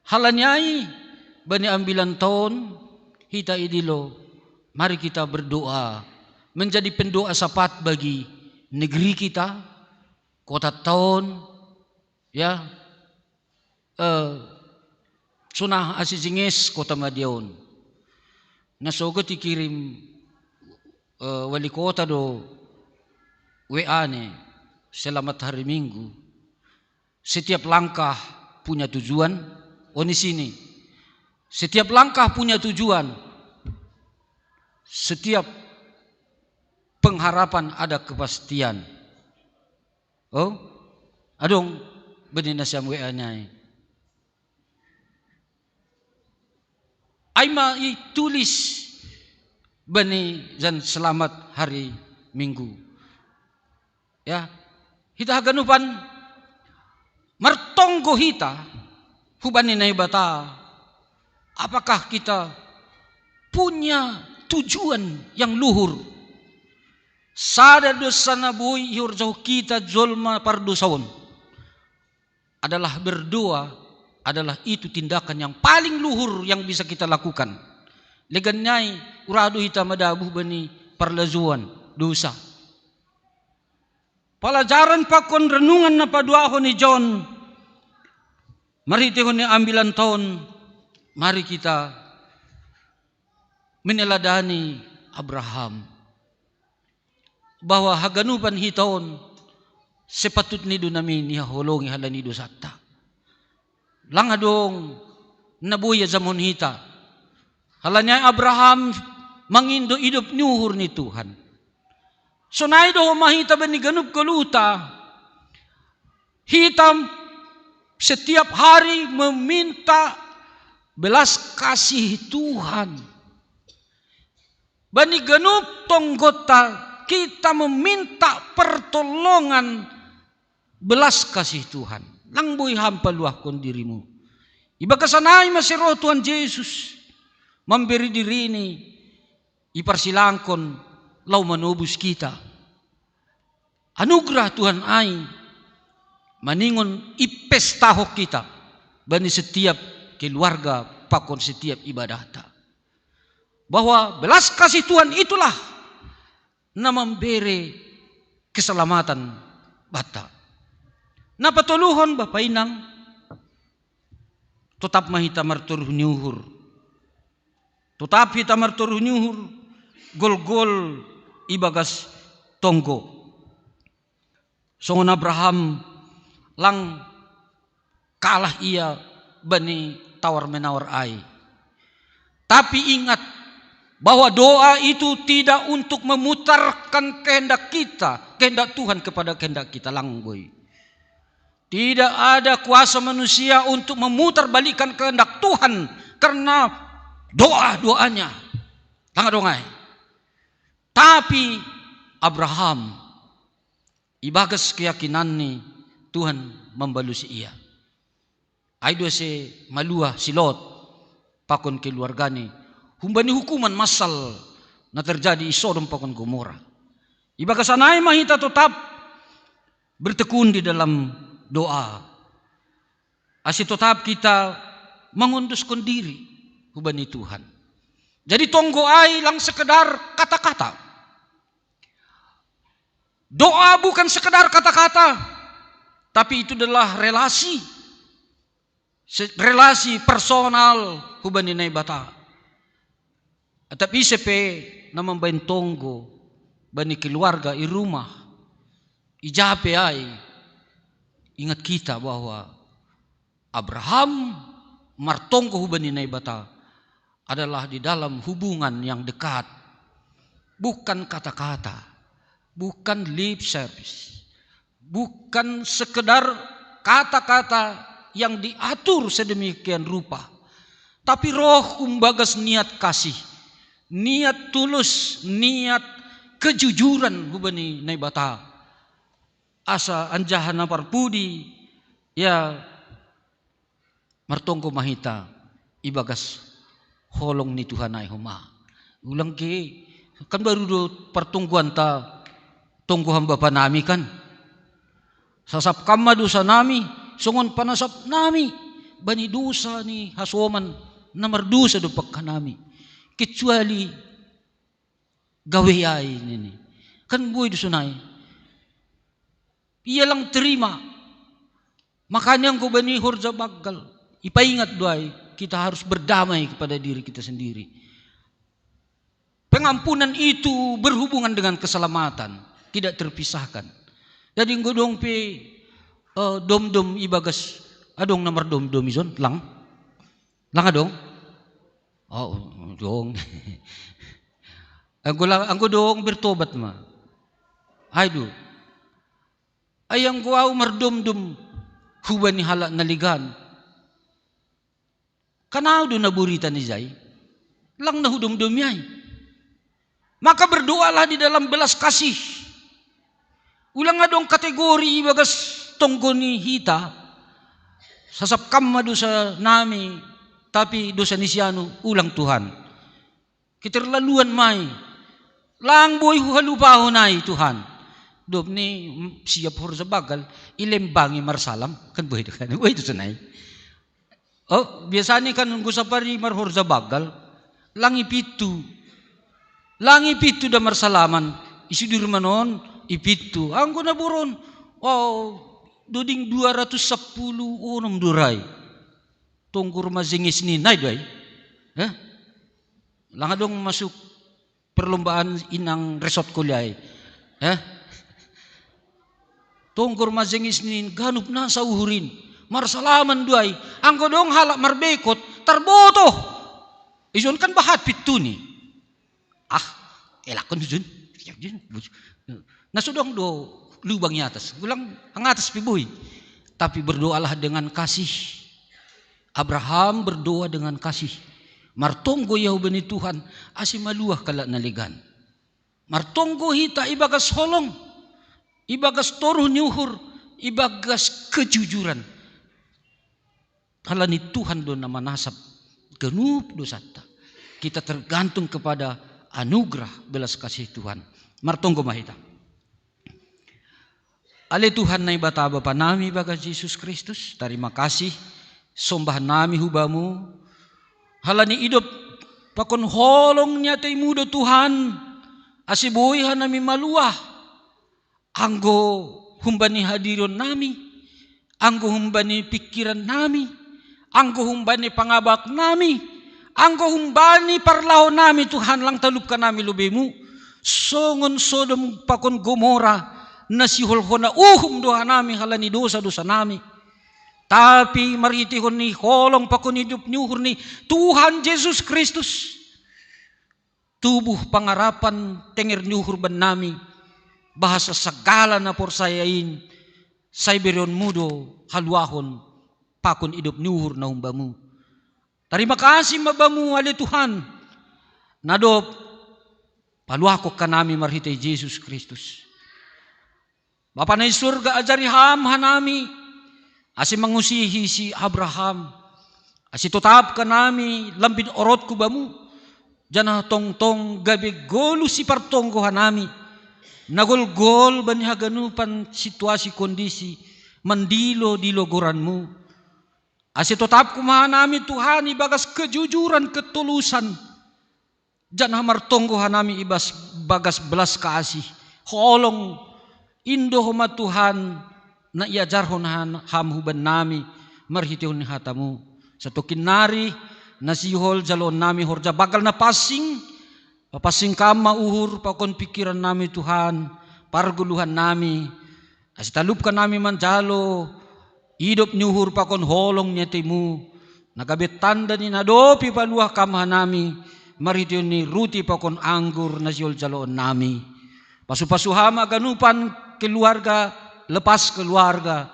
Halanyai bani ambilan tahun hita idilo. Mari kita berdoa menjadi pendoa sapat bagi negeri kita, kota tahun, ya, Sunah Asisingis kota Madiun. nasogo ti kirim wali kota do WA ne selamat hari Minggu. Setiap langkah punya tujuan. Di sini. Setiap langkah punya tujuan. Setiap pengharapan ada kepastian. Adong benih siam WA nya. Aima tulis bani dan selamat hari Minggu. Ya, hita haganupan martonggo hita hubani na ibata. Apakah kita punya tujuan yang luhur? Sada dosa nabuy jauh kita jolma pardosaon adalah berdoa, adalah itu tindakan yang paling luhur yang bisa kita lakukan. Leganyai urado hita madabuh bani parlazuan dosa. Pelajaran pakon renungan na paduahon ni John. Mari tihon ni ambilan tahun. Mari kita meneladani Abraham. Bahwa haganupan hitaon sepatut nido namin nihaholongi halanido satta. Langadong nabuya zamon hita. Halanya Abraham mangindo hidup nyuhur ni Tuhan. So naido mahita ba ni ganup kuluta, hitam setiap hari meminta belas kasih Tuhan. Bani ganup tonggota kita meminta pertolongan belas kasih Tuhan. Langboy hampaluah kon dirimu. Iba kasanay masiro Tuhan Yesus memberi diri ini iparsilangkon lau manubus kita. Anugerah Tuhan ay maningon ipestahok kita bani setiap keluarga pakon setiap ibadata. Bahwa belas kasih Tuhan itulah na memberi keselamatan bata. Na patuluhon Bapak Inang tetap mahita marturuh nyuhur. Tetap hita marturuh nyuhur gol-gol ibagas tonggo. Songon Abraham lang kalah ia bani tawar menawar ai. Tapi ingat bahwa doa itu tidak untuk memutarkan kehendak kita, kehendak Tuhan kepada kehendak kita langboy. Tidak ada kuasa manusia untuk memutarbalikkan kehendak Tuhan karena doa-doanya. Tangga dongai. Tapi Abraham ibagas keyakinan ni Tuhan membalusi ia. Aido se malua silot pakon keluargani. Humbani hukuman masal na terjadi di Sodom pakon Gomora. Ibagas anay mahita tetap bertekun di dalam doa. Asyik tetap kita mengunduskan diri hubani Tuhan. Jadi tonggo ai lang sekedar kata-kata. Doa bukan sekedar kata-kata, tapi itu adalah relasi. Relasi personal hubani na ibata. Tapi sepe na mambayin tonggo bani keluarga i rumah. Ijape ay ingat kita bahwa Abraham martonggo hubani na ibata adalah di dalam hubungan yang dekat. Bukan kata-kata, bukan lip service, bukan sekedar kata-kata yang diatur sedemikian rupa, tapi roh kumbagas niat kasih, niat tulus, niat kejujuran hubani na ibata. Asa anjahan na parpudi ya martonggo mahita ibagas holong ni Tuhan ay huma. Ulang ki kan baru do pertungguan ta tungguhan bapa nami kan. Sasap kama dosa nami, songon panasap nami bani dosa ni hasoman na mardusa do pagka nami. Kecuali gawe ay nini. Kan buhay dosa nai. Iya lang terima. Makanya ko bani horja bagal. Ipaingat doay kita harus berdamai kepada diri kita sendiri. pengampunan itu berhubungan dengan keselamatan, tidak terpisahkan. Jadi ngodong pe dom-dom ibagas adong nomor dom-dom izon lang adong. Oh, dong. Anggo dong bertobat ma. Aydo. Ayang ko au mardom-dom huban ni hala naligan. Kanao do naburita ni Zay. Lang nahudom-dom yay. Maka berdoalah di dalam belas kasih. Ulang adong kategori bagas tonggo ni hita. Sasapkam madu sa nami. Tapi dosa ni siyano ulang Tuhan. Keterlaluan may. Lang boy halupaho na Tuhan. Dob ni siap hor sa bagal. Ilembangi marsalam. Kan boy ito kan. Boy ito sanay. Oh, biasanya kan gusapari marhor sa bagal. Lang ipitu da marsalaman. Isudir manon, ipitu. Ang ko naburon, duding 210 unom duray. Tungkur mazingis ni naiday. Lang adong masuk perlombaan inang resort kuliah. Tungkur mazingis ni ganup na sa uhurin. Marsalaman duay. Ang ko dong halak marbekot, tarboto. Iyon kan bahat pitu ni. Elakon dun. Nasudong do lubang atas. Gulang ang atas pibuy. Tapi berdoalah dengan kasih. Abraham berdoa dengan kasih. Martonggo yahuban ni Tuhan asimaluah kala naligan. Martonggo hita ibagas holong. Ibagas toruh nyuhur. Ibagas kejujuran. Hala ni Tuhan do na manasap genup dosata. Kita tergantung kepada anugerah belas kasih Tuhan. Martonggo mahita. Ale Tuhan na ibata Bapa nami bagas Yesus Kristus. Terima kasih. Sombahan nami hubamu. Halani idop pakon holong niya tay mudo Tuhan. Asibuhay nami maluah. Anggo humbani hadiron nami. Anggo humbani pikiran nami. Anggo humbani pangabak nami. Anggo humbani parlaho nami Tuhan lang talup ka nami lubemu. Songon Sodom pakon Gomora nasiholhona doha nami halani dosa-dosa nami. Tapi maritihon ni holong pakon hidup nyuhur ni Tuhan Yesus Kristus. Tubuh pangarapan tenger nyuhur ban nami. Bahasa segala na porsayain. Saiberion mudo haluahon pakon hidup nyuhur na humbamu. Terima kasih mabamu ale Tuhan. Nadop paluakok ka nami marhitay Jesus Kristus. Bapa na surga ajari ham hanami. Asi mangusihi si Abraham. Asi tutap ka nami lambin orot ko bamu. Jana tongtong gabi golu si partonggo hanami. Nagol-gol banihaganupan situasi kondisi. Mandilo-dilo goranmu. Asi tetap kumaha nami Tuhan ibagas kejujuran ketulusan. Jangan martonggo hanami ibas bagas belas kasih. Holong indo homa Tuhan na iajarhon hamhuban nami marhitihon ni hatamu. Satu kinari nasihol jalon nami horja bagal na pasing. Papasing kama uhur pakon pikiran nami Tuhan. Parguluhan nami. Asi talup ka nami manjalo. Hidup nyuhur pakon holong niya timu. Nagabit tanda ni nadopi paluah kamah nami. Maritiyon ni ruti pakon anggur na siyol jaloon nami. Pasupasuhama ganupan keluarga. Lepas keluarga.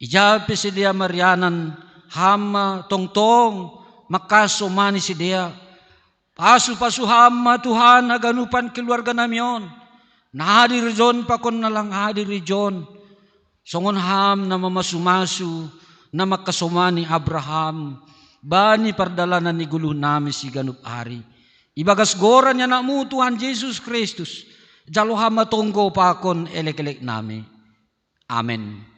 Ijape si dia marianan. Hama tongtong. Makasumani si dia. Pasupasuhama Tuhan aganupan keluarga namion. Nahadir jon pakon nalang hadir jon. Songon ham na mamasumasu na makasumani Abraham. Bani pardalanan ni guluh nami si ganup ari. Ibagas goran niya na mo Tuhan Jesus Kristus. Jalo hama tonggo pakon elek-elek nami. Amen.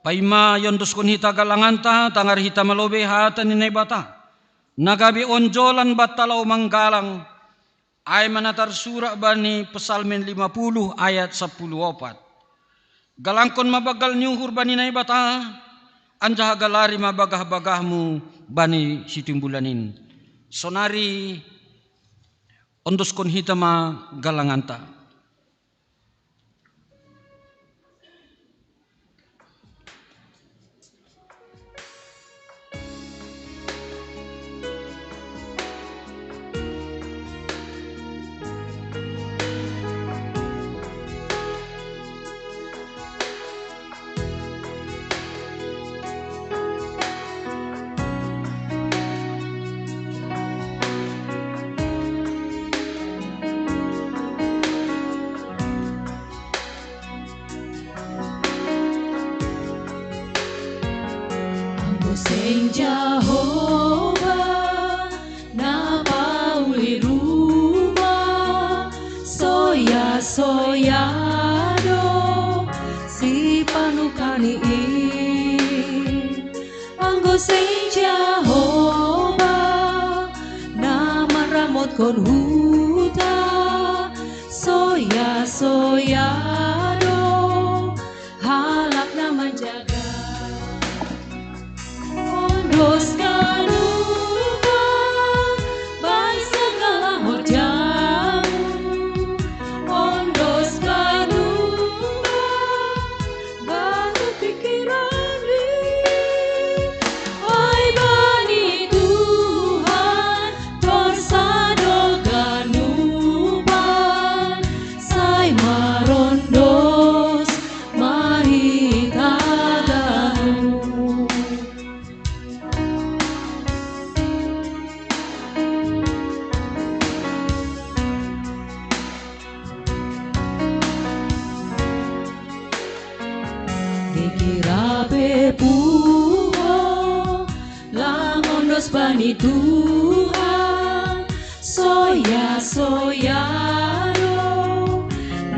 Paima yondos kun hita galanganta tangar hita malobe hata ninay bata. Nagabi onjolan batalaw manggalang ay manatar sura bani Pesalmen 50 ayat 14. Galangkon mabagal nyuhur bani nay bata anjaha galari mabagah-bagahmu bani sitimbulanin. Sonari ondos kun hita ma galanganta. Sing Jehovah na pauli rumah soya soyado si panukani anggo sing Jehovah na maramot kon huta soya soyado halak na menjaga Ondos kanuka baik segala horjamu Ondos kanuka batu pikiran Hai bani Tuhan torsado ganuban Sai marondos mahitadanu Kirabe puho langondos bani Tuhan soya soyado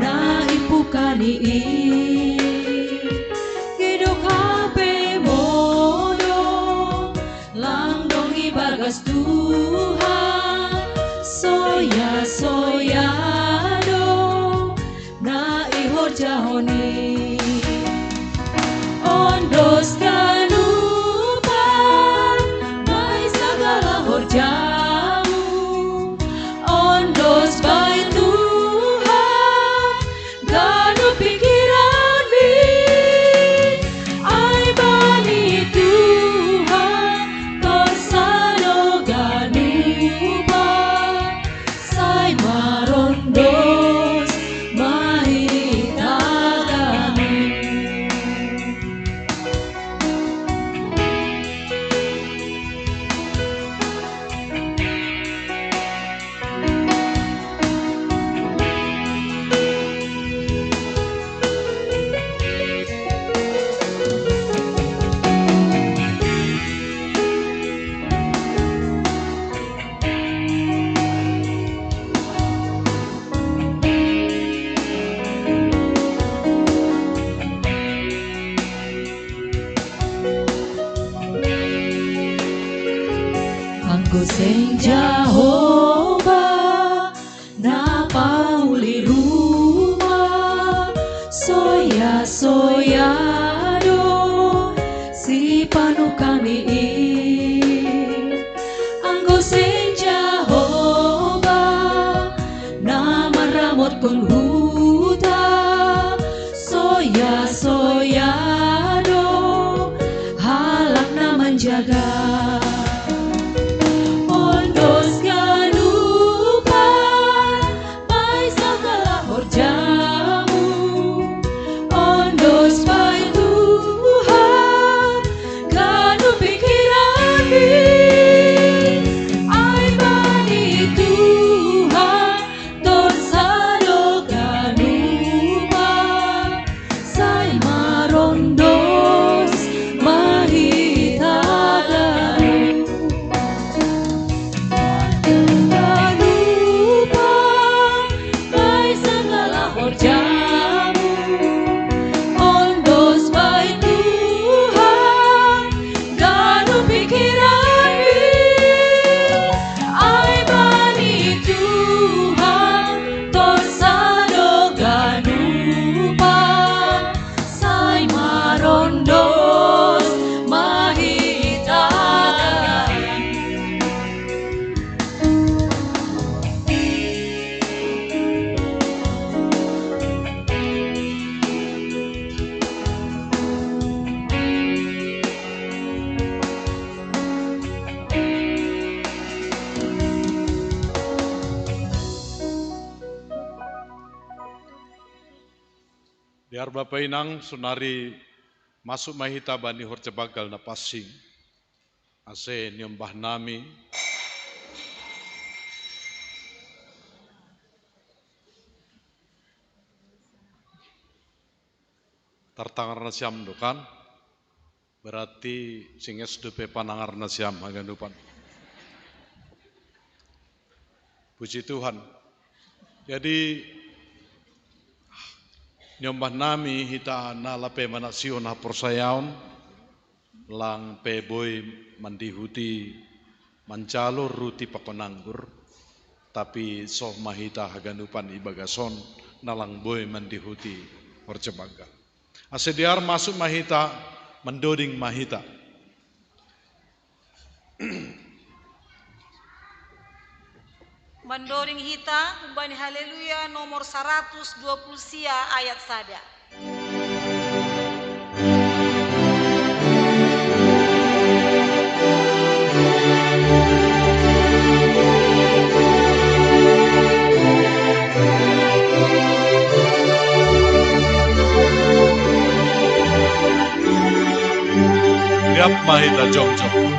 na ipukani kidok hape modo langdong ibagas Tuhan soya soyado na ihor jahoni Ondos kanupan mai segala horjamu Ondos bai Tuhan ganu pikiran mi ai bani Tuhan torsano ganuban sai marondos mahitaganu Anggo sing Jehovah na pauli rumah soya soyado si panukani Anggo sing Jehovah na maramot kon huta soya soyado halak na menjaga Ondos kanupan Biar Bapak Inang sunari masuk mahita bani horcebagal na pasing. Ase nyembah nami. Tartangar na siyam do kan? Berarti singes dupe panangar na siyam hagan dupan. Puji Tuhan. Jadi nyembah nami hita nalape manasyon ha porsayaon lang peboy mandihuti manjalur ruti pakonanggur tapi soh mahita haganupan ibagason nalang boy mandihuti horcebagal. Asediar masuk mahita mendoding mahita. Mendoring hita, umbani haleluya nomor 120 sia ayat sada. Lihat mahita jom-jom.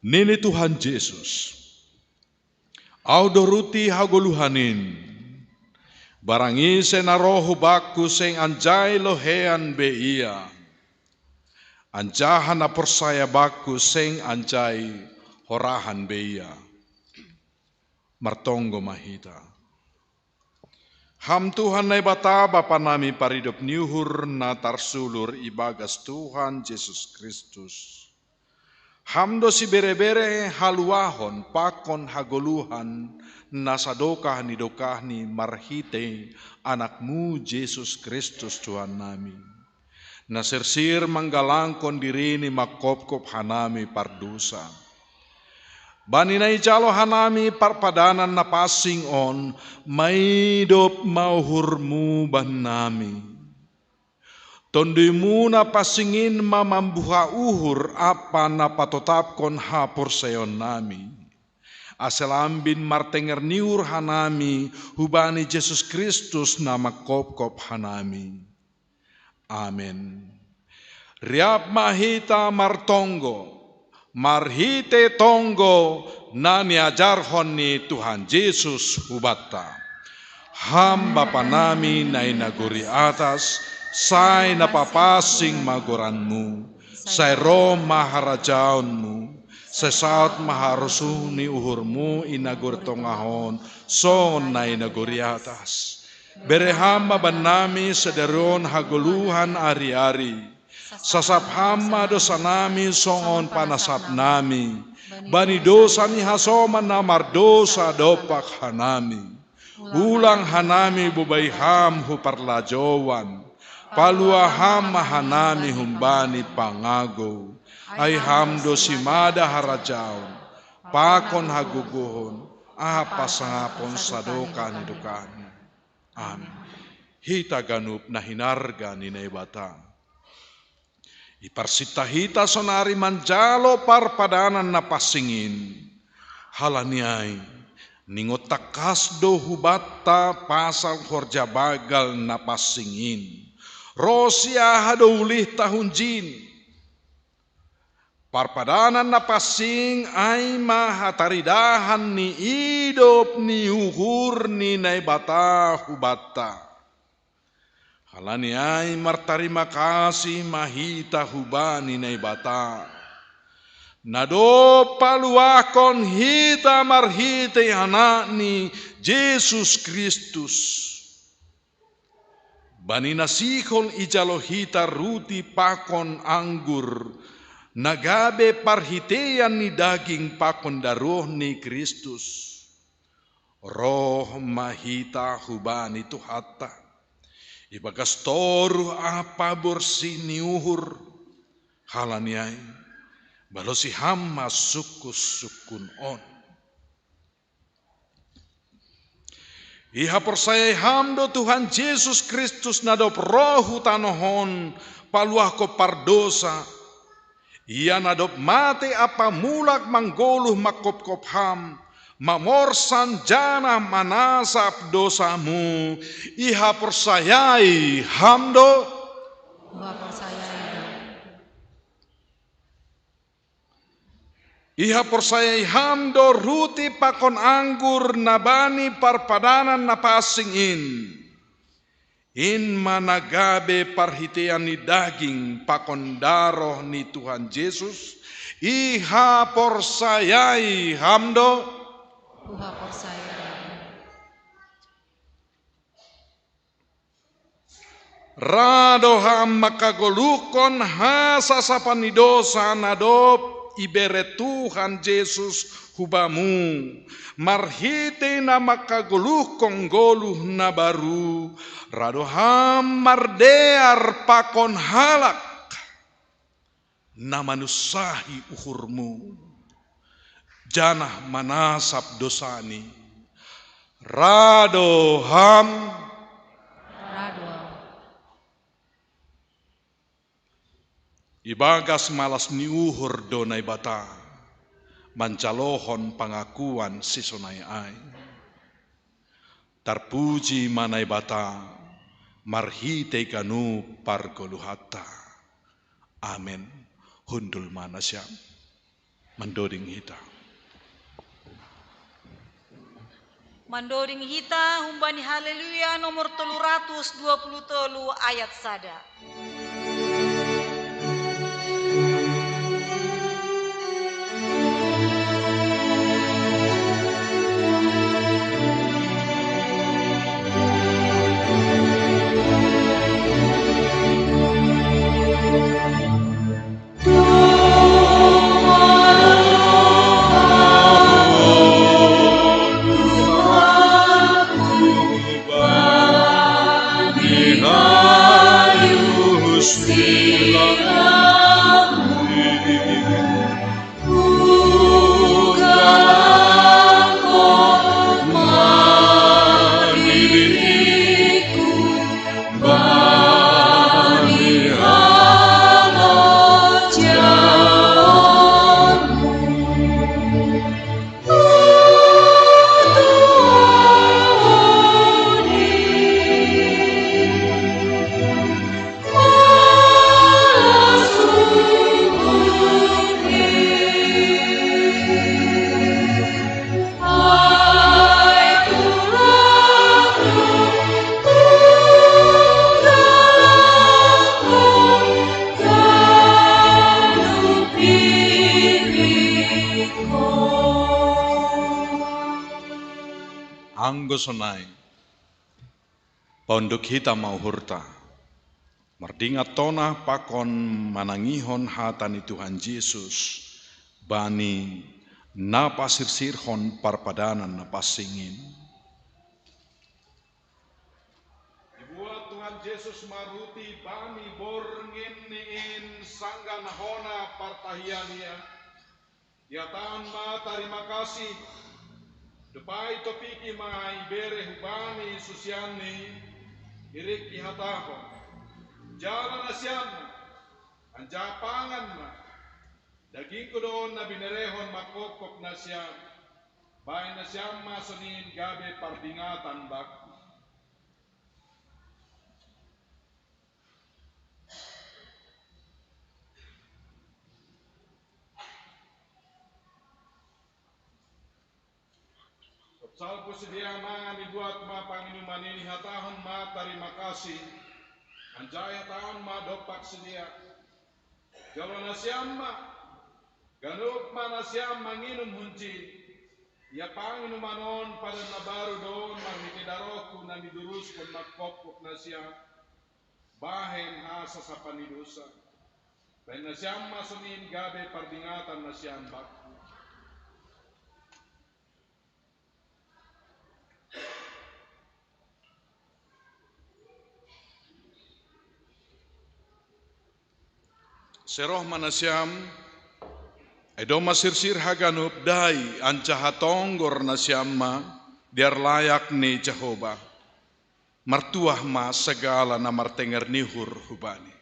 Nini Tuhan Yesus, audoruti hagoluhanin, barangi senarohu baku seng anjay lohean beia, anjahan aporsaya baku seng anjay horahan beia, martonggo mahita. Ham Tuhan nai bata bapa nami paridop niuhur na tarsulur ibagas Tuhan Yesus Kristus. Hamdo si bere-bere haluahon pakon hagoluhan nasadokah ni dokah ni marhite anakmu Yesus Kristus Tuhan nami. Nasersir manggalangkon diri ni makopkop hanami pardusa. Baninay jalo hanami parpadanan na passing on maidop mauhurmu ban nami. Tondimu na pasingin mamambuha uhur apa na patotapkon hapor sayon nami. Aselambin martenger niur hanami hubani Yesus Kristus na makopkop hanami. Amen. Riap mahita martonggo, marhite tonggo na niajarhon ni Tuhan Yesus hubata. Ham bapa nami na inaguri atas, say napapasing magoranmu, say rom maharajaonmu, say saat maharusu ni uhurmu inagur tongahon, son na inaguri atas. Bereham mabanami sederon haguluhan ari-ari, sasap hama dosa nami songon panasap nami, bani dosa ni hasoman na mardosa dopak hanami, ulang hanami bubay ham huparlajowan, paluaham mahanami humbani pangago, ay hamdo simada harajaon, pakon haguguhon, pasangapon sadoka ni dukani. Amin. Hita ganup na hinarga ni naibata. Iparsita hita sonari manjalo parpadanan na pasingin, halaniay Ningotak kasdo hubata pasal horja bagal napasingin. Rosia hadulih tahun jin. Parpadanan napasing ay mahataridahan ni idop ni uhur ni naibata hubata. Halani ay martarima kasih mahita hubani naibata. Nado paluakon hita marhite anak ni Yesus Kristus. Bani nasihon ijalo hita ruti pakon anggur. Nagabe parhitean ni daging pakon daroh ni Kristus. Roh mahita hubani tuhata. Ibagas toruh apa bersih ni uhur. Halaniai. Balosi hamma sukus sukun on. Iha persaya hamdo Tuhan Yesus Kristus nadop rohu tanohon paluah ko pardosa. Ia nadop mate apa mulak manggoluh makop-kop ham. Mamorsan jana manasap dosamu. Iha persayai hamdo. Iha persayai. Iha persayai hamdo ruti pakon anggur nabani parpadanan napasingin. In managabe parhitean ni daging pakon daroh ni Tuhan Yesus. Iha persayai hamdo. Iha persayai. Rado ham makagolukon hasasapan ni dosa nadop. Ibere Tuhan Yesus hubamu. Marhite na makaguluh konggoluh na baru. Radoham mardear pakon halak. Na manusahi uhurmu. Janah manasap dosani. Radoham. Ibagas malas ni uhur donai bata, mancalohon pangakuan sisonai ai. Tarpuji manai bata, marhite kanu pargoluhata. Amin. Hundul manasyam, mandoding hita. Mandoding hita humbani haleluya nomor 323 ayat sada. Sonai pondok hita mau hurta mardingat tona pakon manangihon hatani Tuhan Yesus bani napasirsirhon parpadanan napasingin. Dibuat Tuhan Yesus maruti bani borngin niin sangga nahona partahiania yatan ma terima kasih. Depai topiki mai bere hubani susiani irik ihataho jalan asyam anjapangan ma daging kudon na binerehon makokok nasyam Baik na siyang masanin gabi pardingatan bak. Salpo sedia mga dibuat ma Panginuman ini hatahon ma terima kasih. Anjay hatahon ma dopak sedia. Kalau nasyam ma ganup ma nasyam manginum hunci. Ya Panginumanon pada nabaru doon magmitidaroku na midurus kung magpopok na siya. Bahen hasa sa panidusa. Dahil nasyam masanin gabi pardingatan nasyam bak. Seroh manasyam edo masirsir haganup dai anca hatonggor nasyam ma biar layak ni Jehovah martuah ma segala na martenger nihur hubani.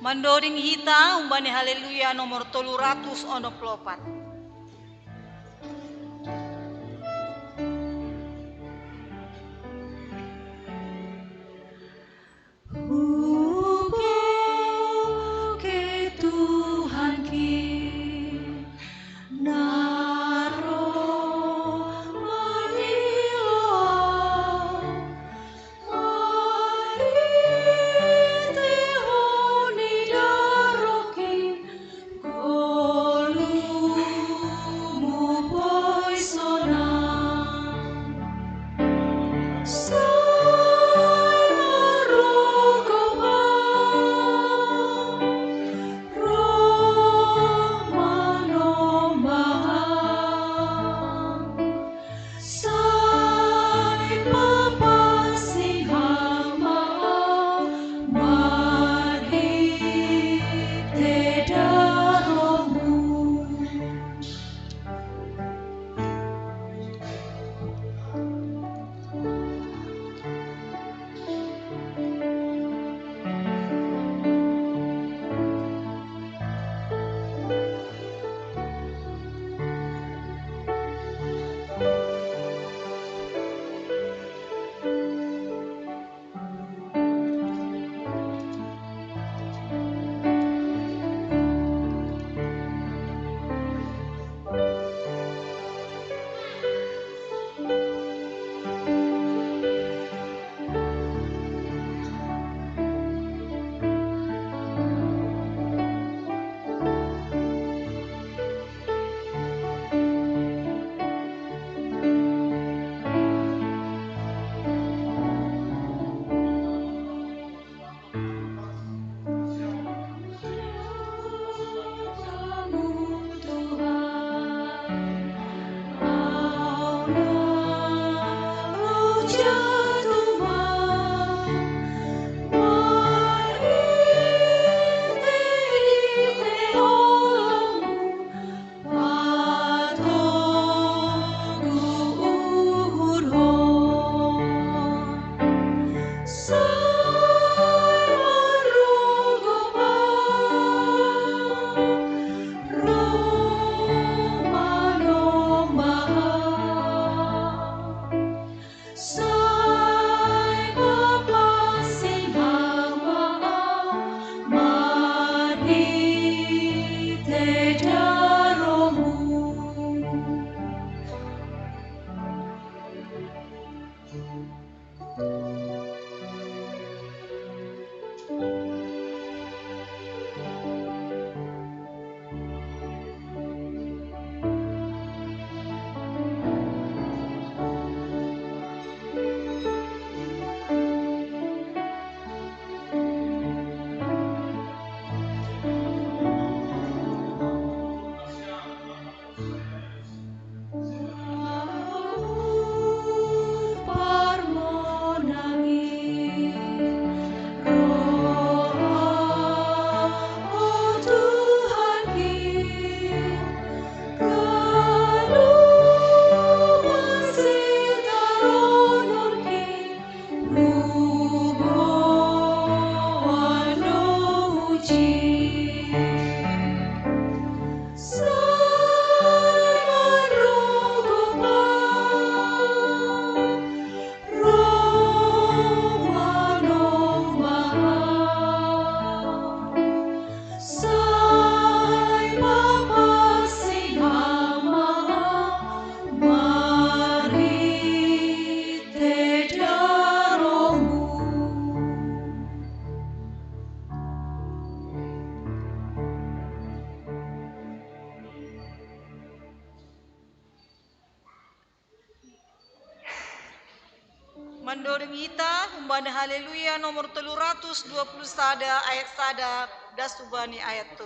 Mandoring hita umbani haleluya nomor 364. Golu Mandoreng ita umbana haleluya nomor 320 sada ayat sada das subani ayat tu.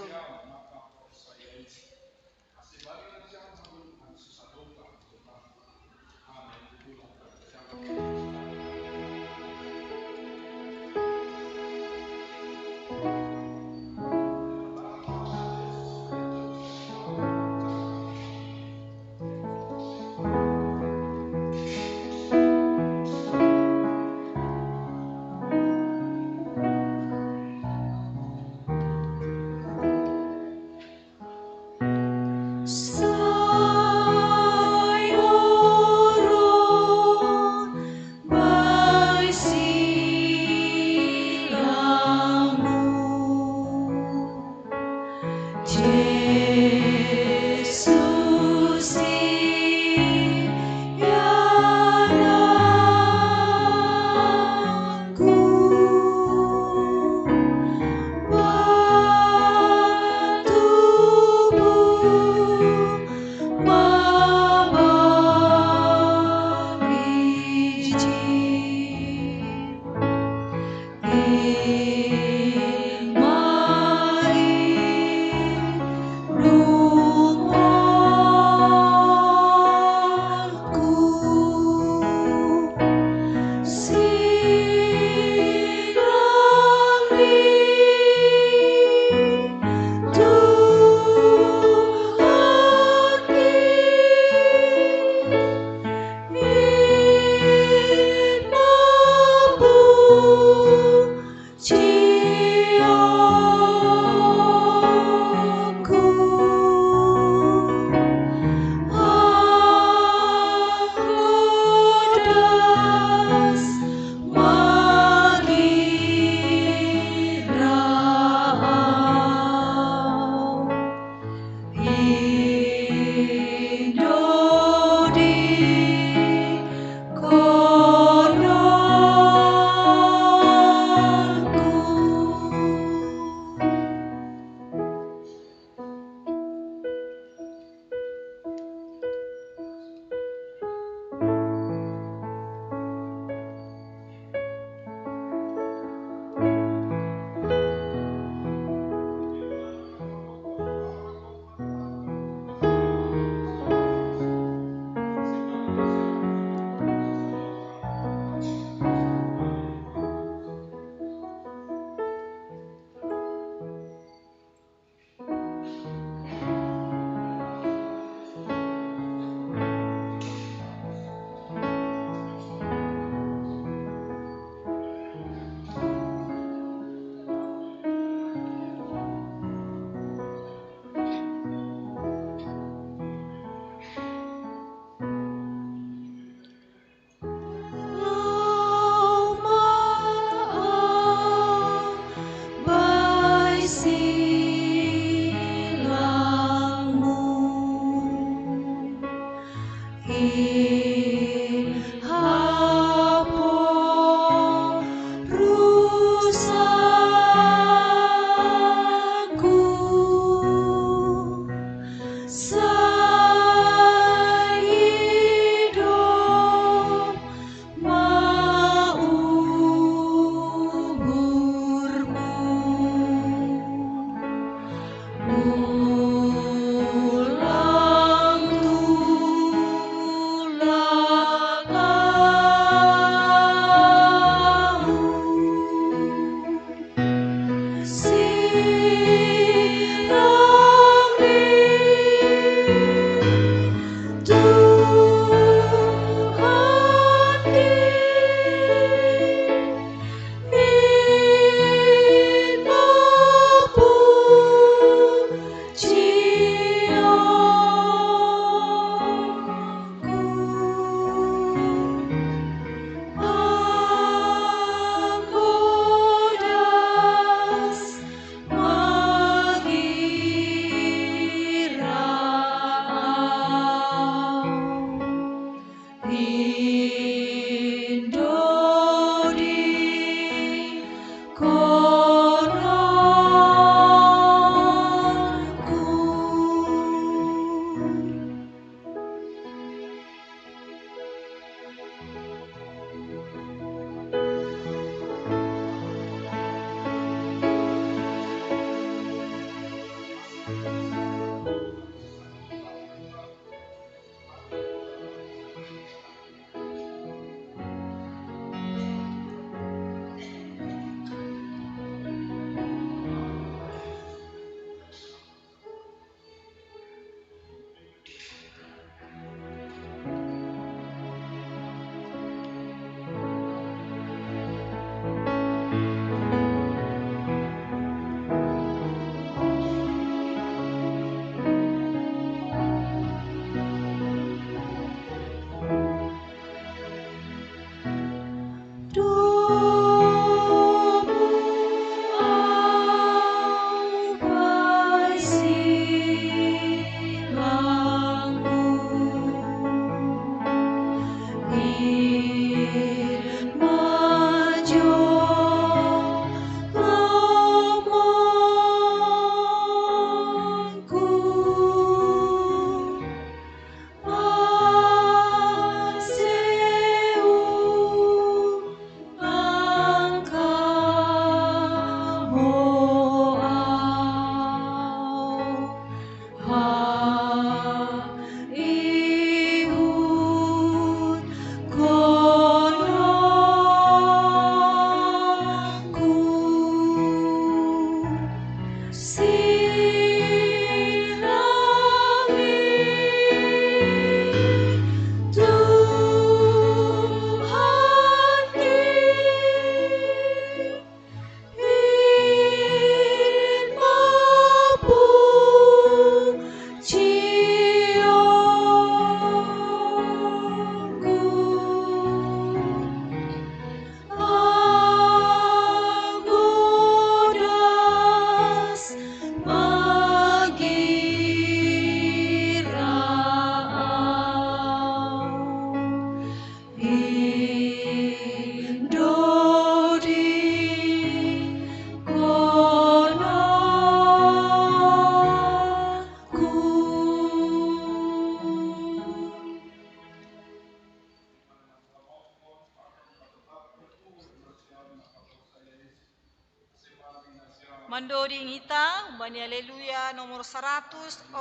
Mandoding hita, umbani haleluya nomor 140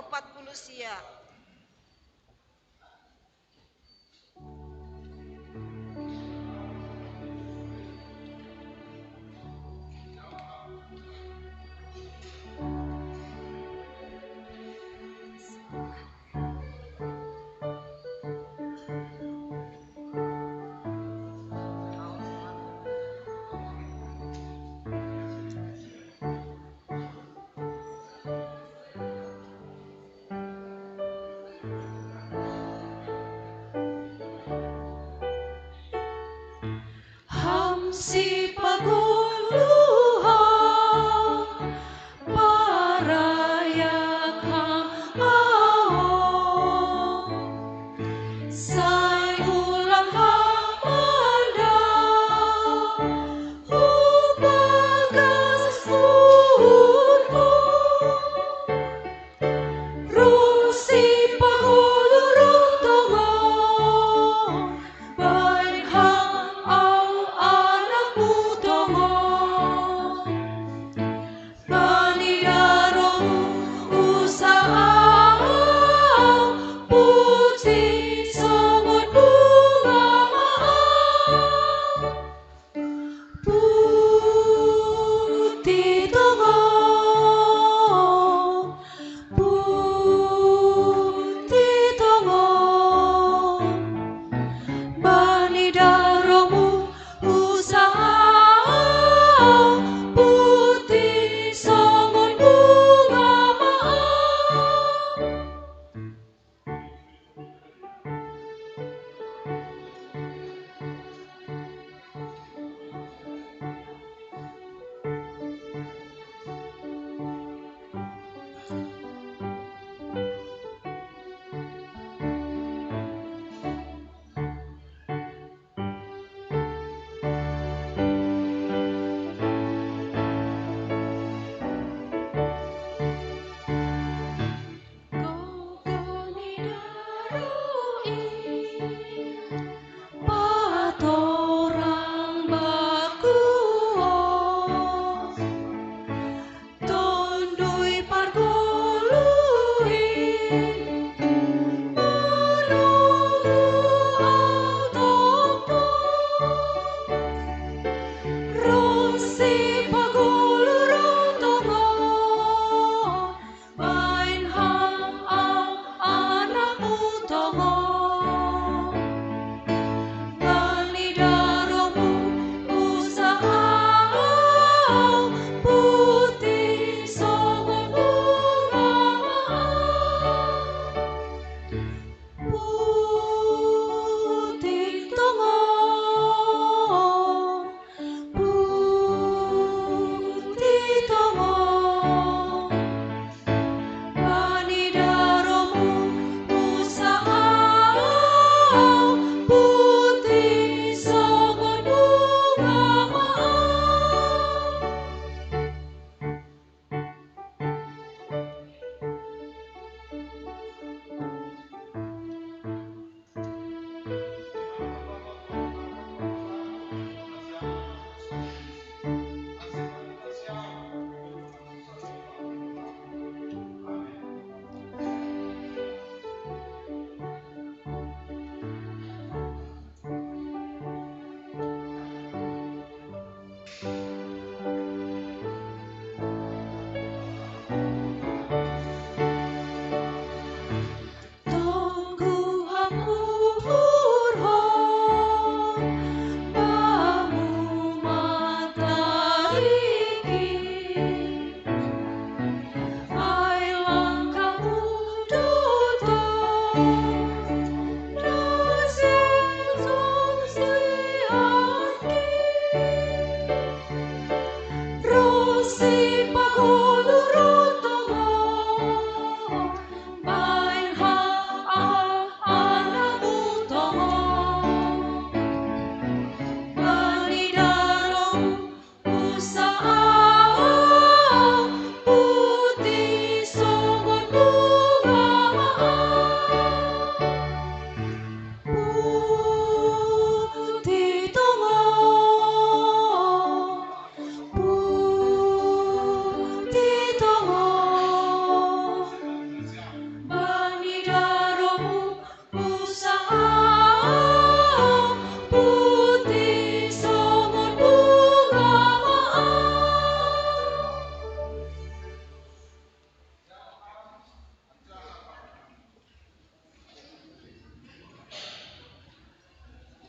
sia. Si paguluhan parayak hang aon say ulang hamanda ubagas urmo rusi pagulurong tongo baik hang au anakmu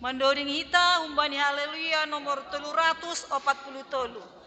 Mendoring hita umbani haleluya nomor 343.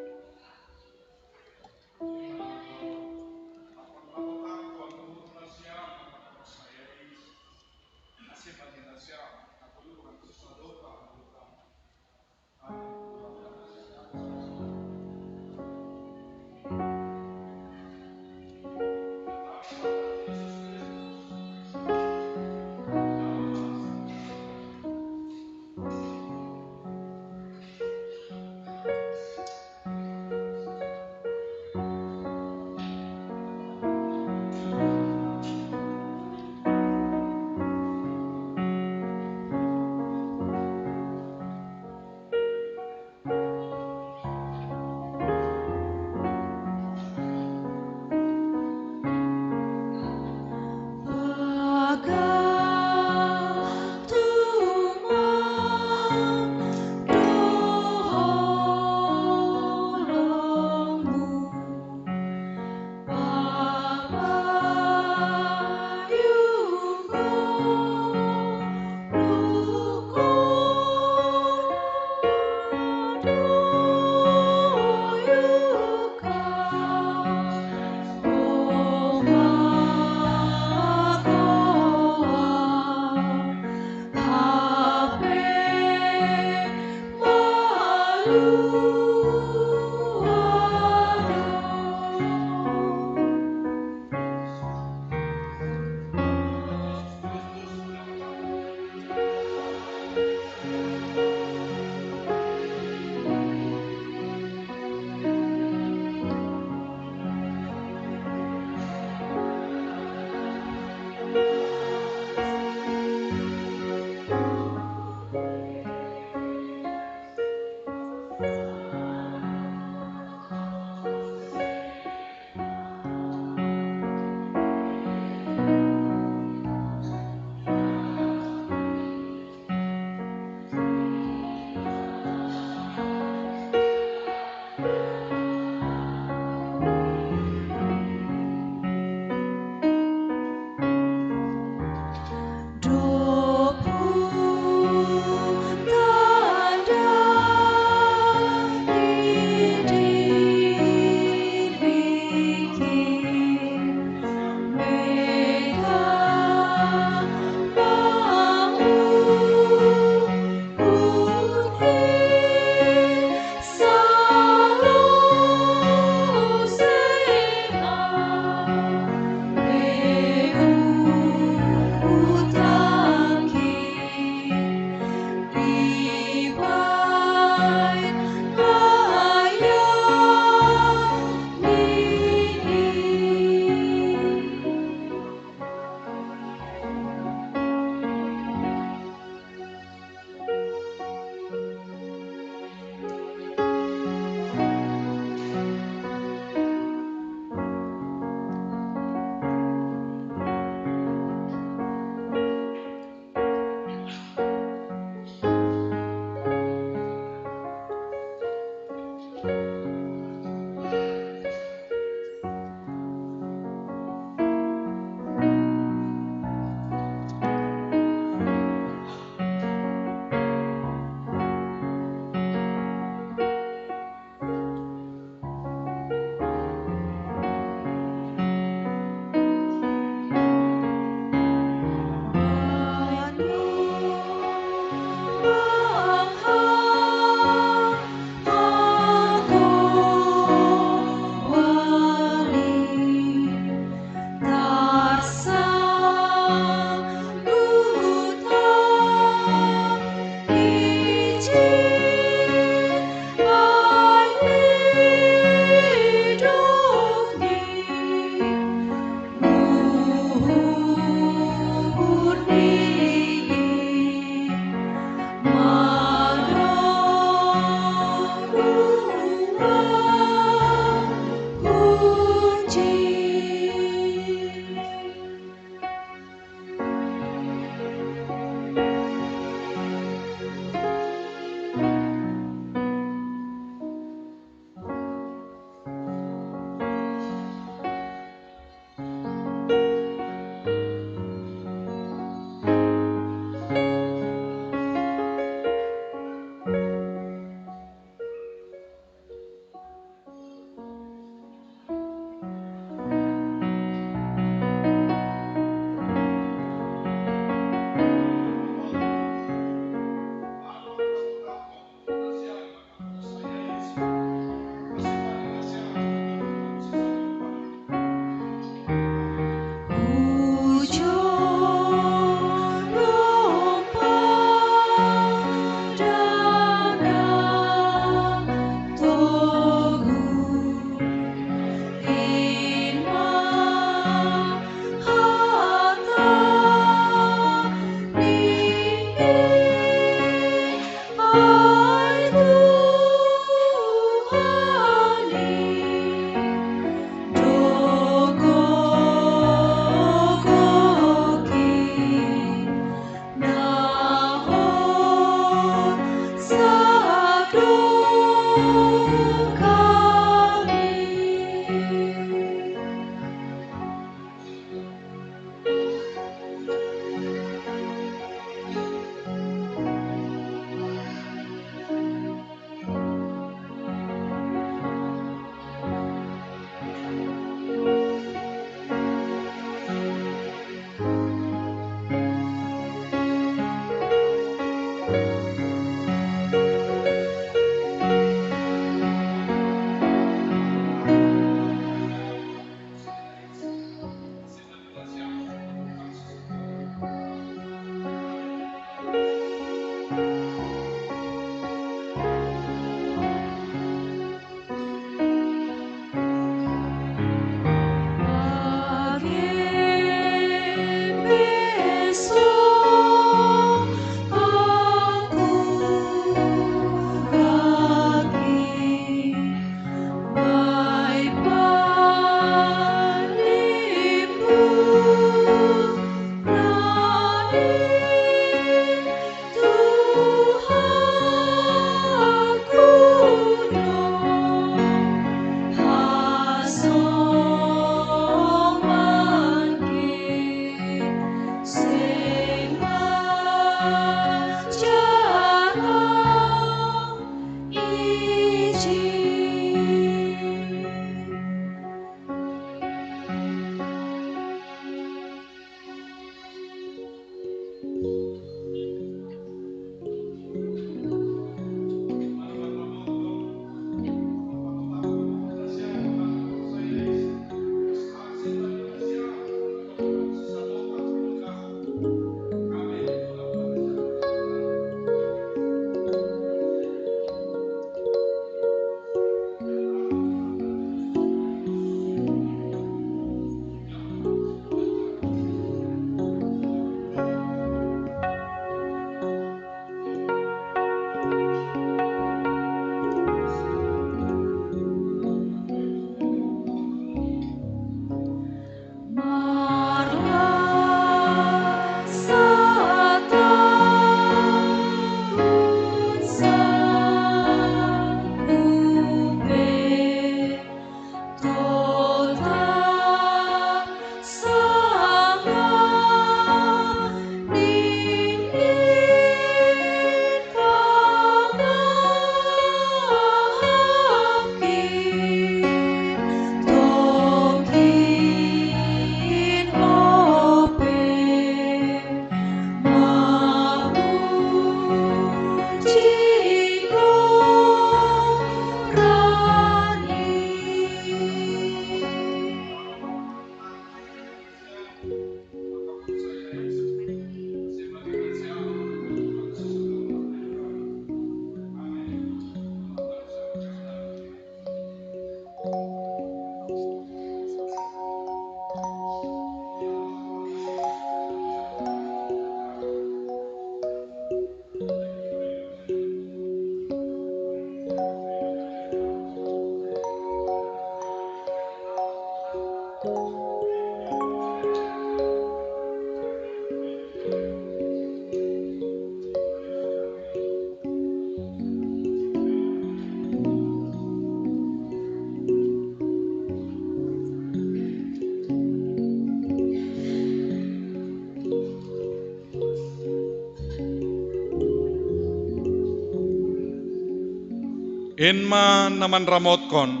Enma naman ramotkon,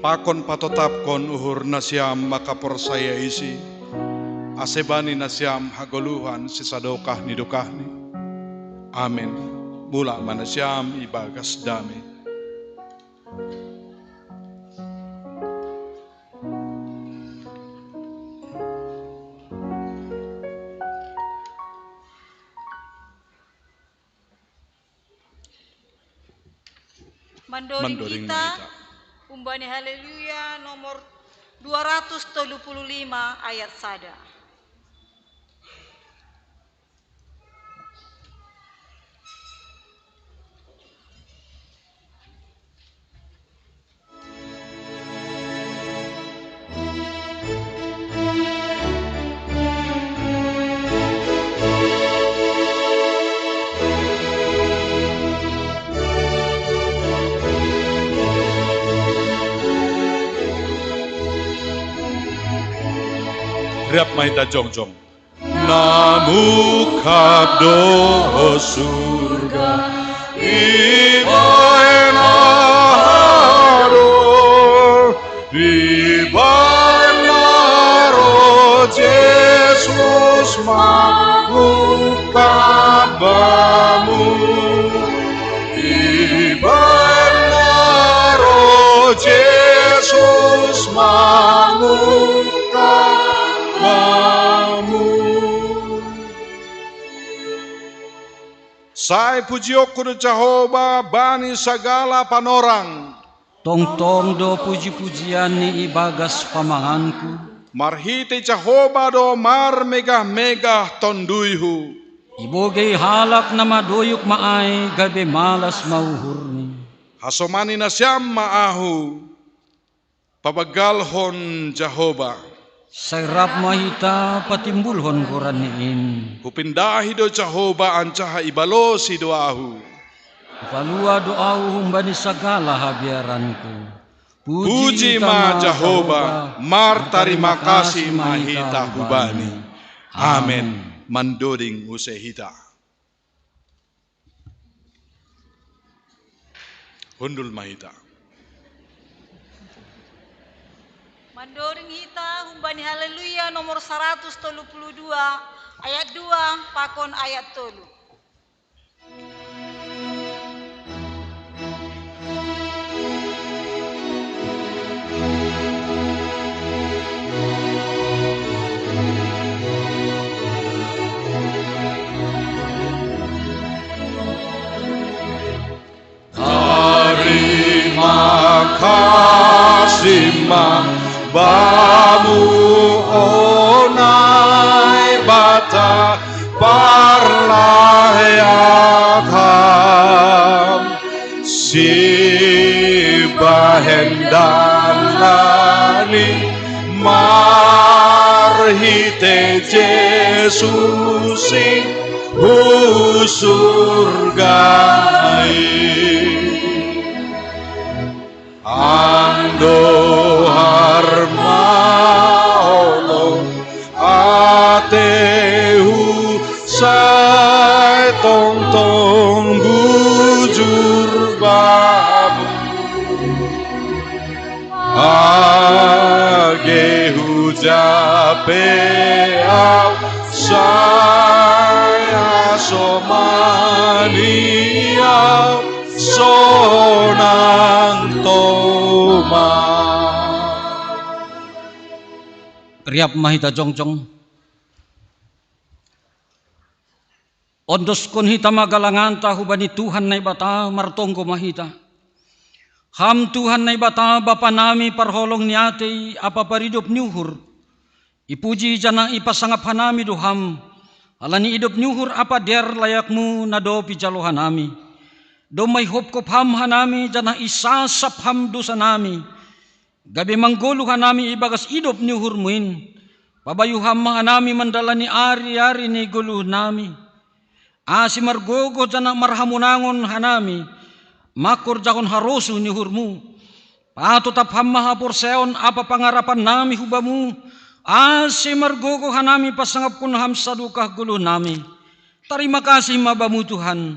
pakon patotapkon uhur nasyam makaporsaya isi, asebani nasyam hagoluhan sisadokah nidokahni. Amin. Mula manasyam ibagas dami. Mandoring Mandoring kita, kita. umbani haleluya nomor 235 ayat sada. Riap mahita jongjong. Namukap doho surga ibainaro ibainaro Jesus mangukap bamu ibainaro Jesus mangukap Sai pujiok kudu Jehovah bani segala panorang. Tong-tong do puji-pujian ni ibagas pamanganku. Marhite Jehovah do mar megah-megah tonduyhu. Ibogay halak na madoyok maay gabi malas mauhurni. Hasomani na siyam maahu. Pabagalhon Jehovah. Sayrap mahita patimbulhon koran niin. Hupindahi do Jehovah ancaha ibalo si doahu. Palua doau humbani sagala habiaranku. Puji ma Jehovah, mar terima kasih mahita hubani. Amen. Mandoding usehita. Hundul mahita. Mandoring hita humbani haleluya nomor 132 ayat 2 pakon ayat 3. Terima kasih bamu onai bata parlayakam si bahendalani marhite Jesusi husurgai ando harmaolo atehu sai tong bujur babu agehu jape au saya somani au sonang toma. riap mahita jongjong. Ondos kon hita magalanganta hubani Tuhan na ibata martongko mahita. Ham Tuhan na ibata Bapa nami parholong niate apa paridop niuhur. Ipuji jana ipasangap hanami doham. Alani idop niuhur apa der layakmu na do pijalo hanami. Do may hopkop ham hanami jana isasap ham dosa nami. Gabi manggolo hanami ibagas idop niuhur muin. Pabayu ham hanami mandalani ari-ari ni guluh nami. Asi margogo jana marhamunangon hanami. Makor jakon harosu niuhurmu. Patotap ham mahapor seon apa pangarapan nami hubamu. Asi margogo hanami pasangap kun ham sadukah guluh nami. Terima kasih mabamu Tuhan.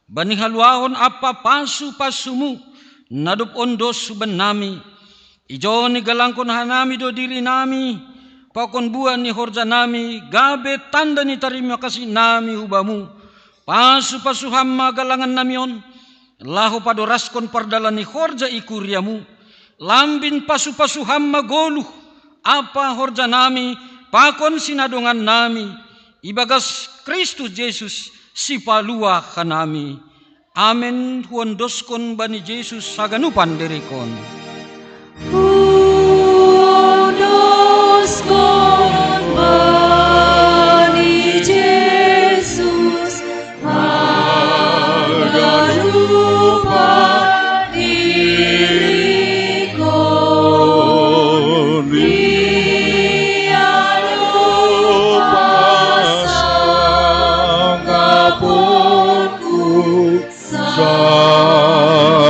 Bani haluahon apa pasu-pasumu. Nadup ondos suban nami. Ijo ni galangkon hanami do diri nami. Pakon buan ni horja nami. Gabe tanda ni terima kasih nami hubamu. Pasu-pasu ham magalangan namion. Lahu padoraskon pardalan ni horja ikuriamu. Lambin pasu-pasu ham magoluh. Apa horja nami, pakon sinadongan nami, ibagas Kristus Yesus si palua kanami. Amen. Huondoskon bani Yesus saganupan derikon. Huondoskon bani Yesus saganupan derikon.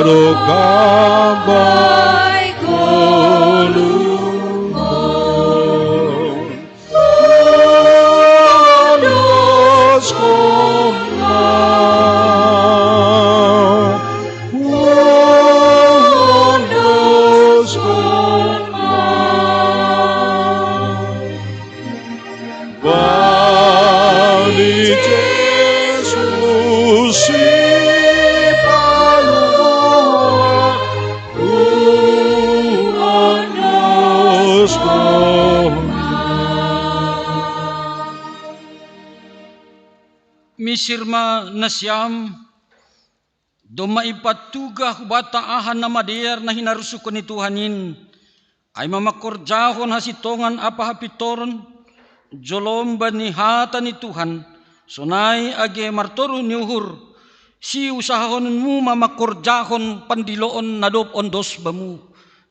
Sarukambai kolungon Huondoskon bani Yesus si palua Huondoskon. Misirma nasyam. Doma ipatuga hubata ahan na mader na hinarusukon ni Tuhanin. Ay mamakorjahon hasitongan apa hapitoron. Jolomba ni hata ni Tuhan. Sunay age martoro ni uhur. Si usahon mu mamakorjahon pandiloon nadop ondos bamu.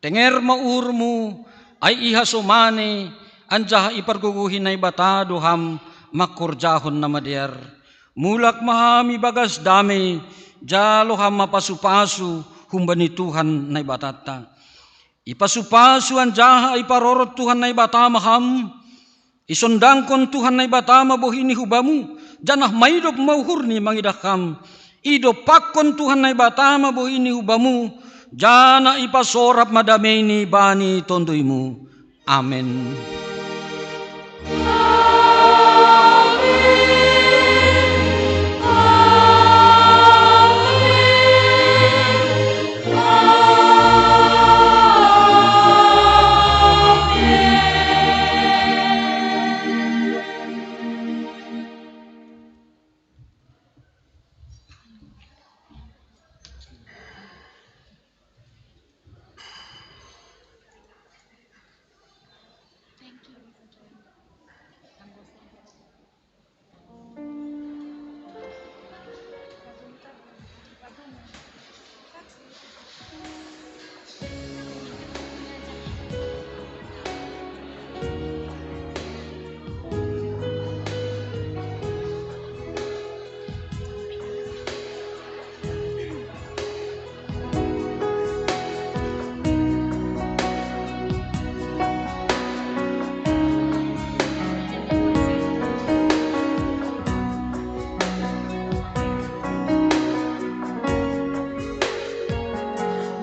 Tenger mauhur mu ay ihasomane. Anjah iparguguhin na ibata doham makorjahon na mader. Mulak mahami bagas dami. Jalo ham mapasupasu humbani Tuhan na ibatata. Ipasupasu anjaha iparorot Tuhan na ibata maham. Isondangkon Tuhan na ibata mabuhini hubamu. Janah maidop mauhur ni mangidakam. Idopakon Tuhan na ibata mabuhini hubamu. Jana ipasorap madamay ni bani tondoymu. Amen.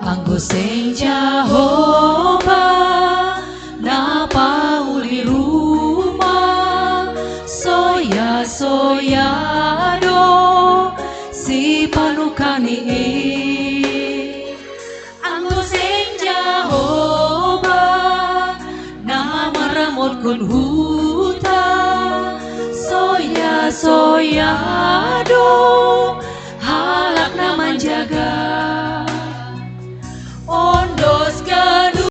Anggo sing Jehovah na pauli rumah soya do si panukani Anggo sing Jehovah na maramot ko huta soya soya do halak na menjaga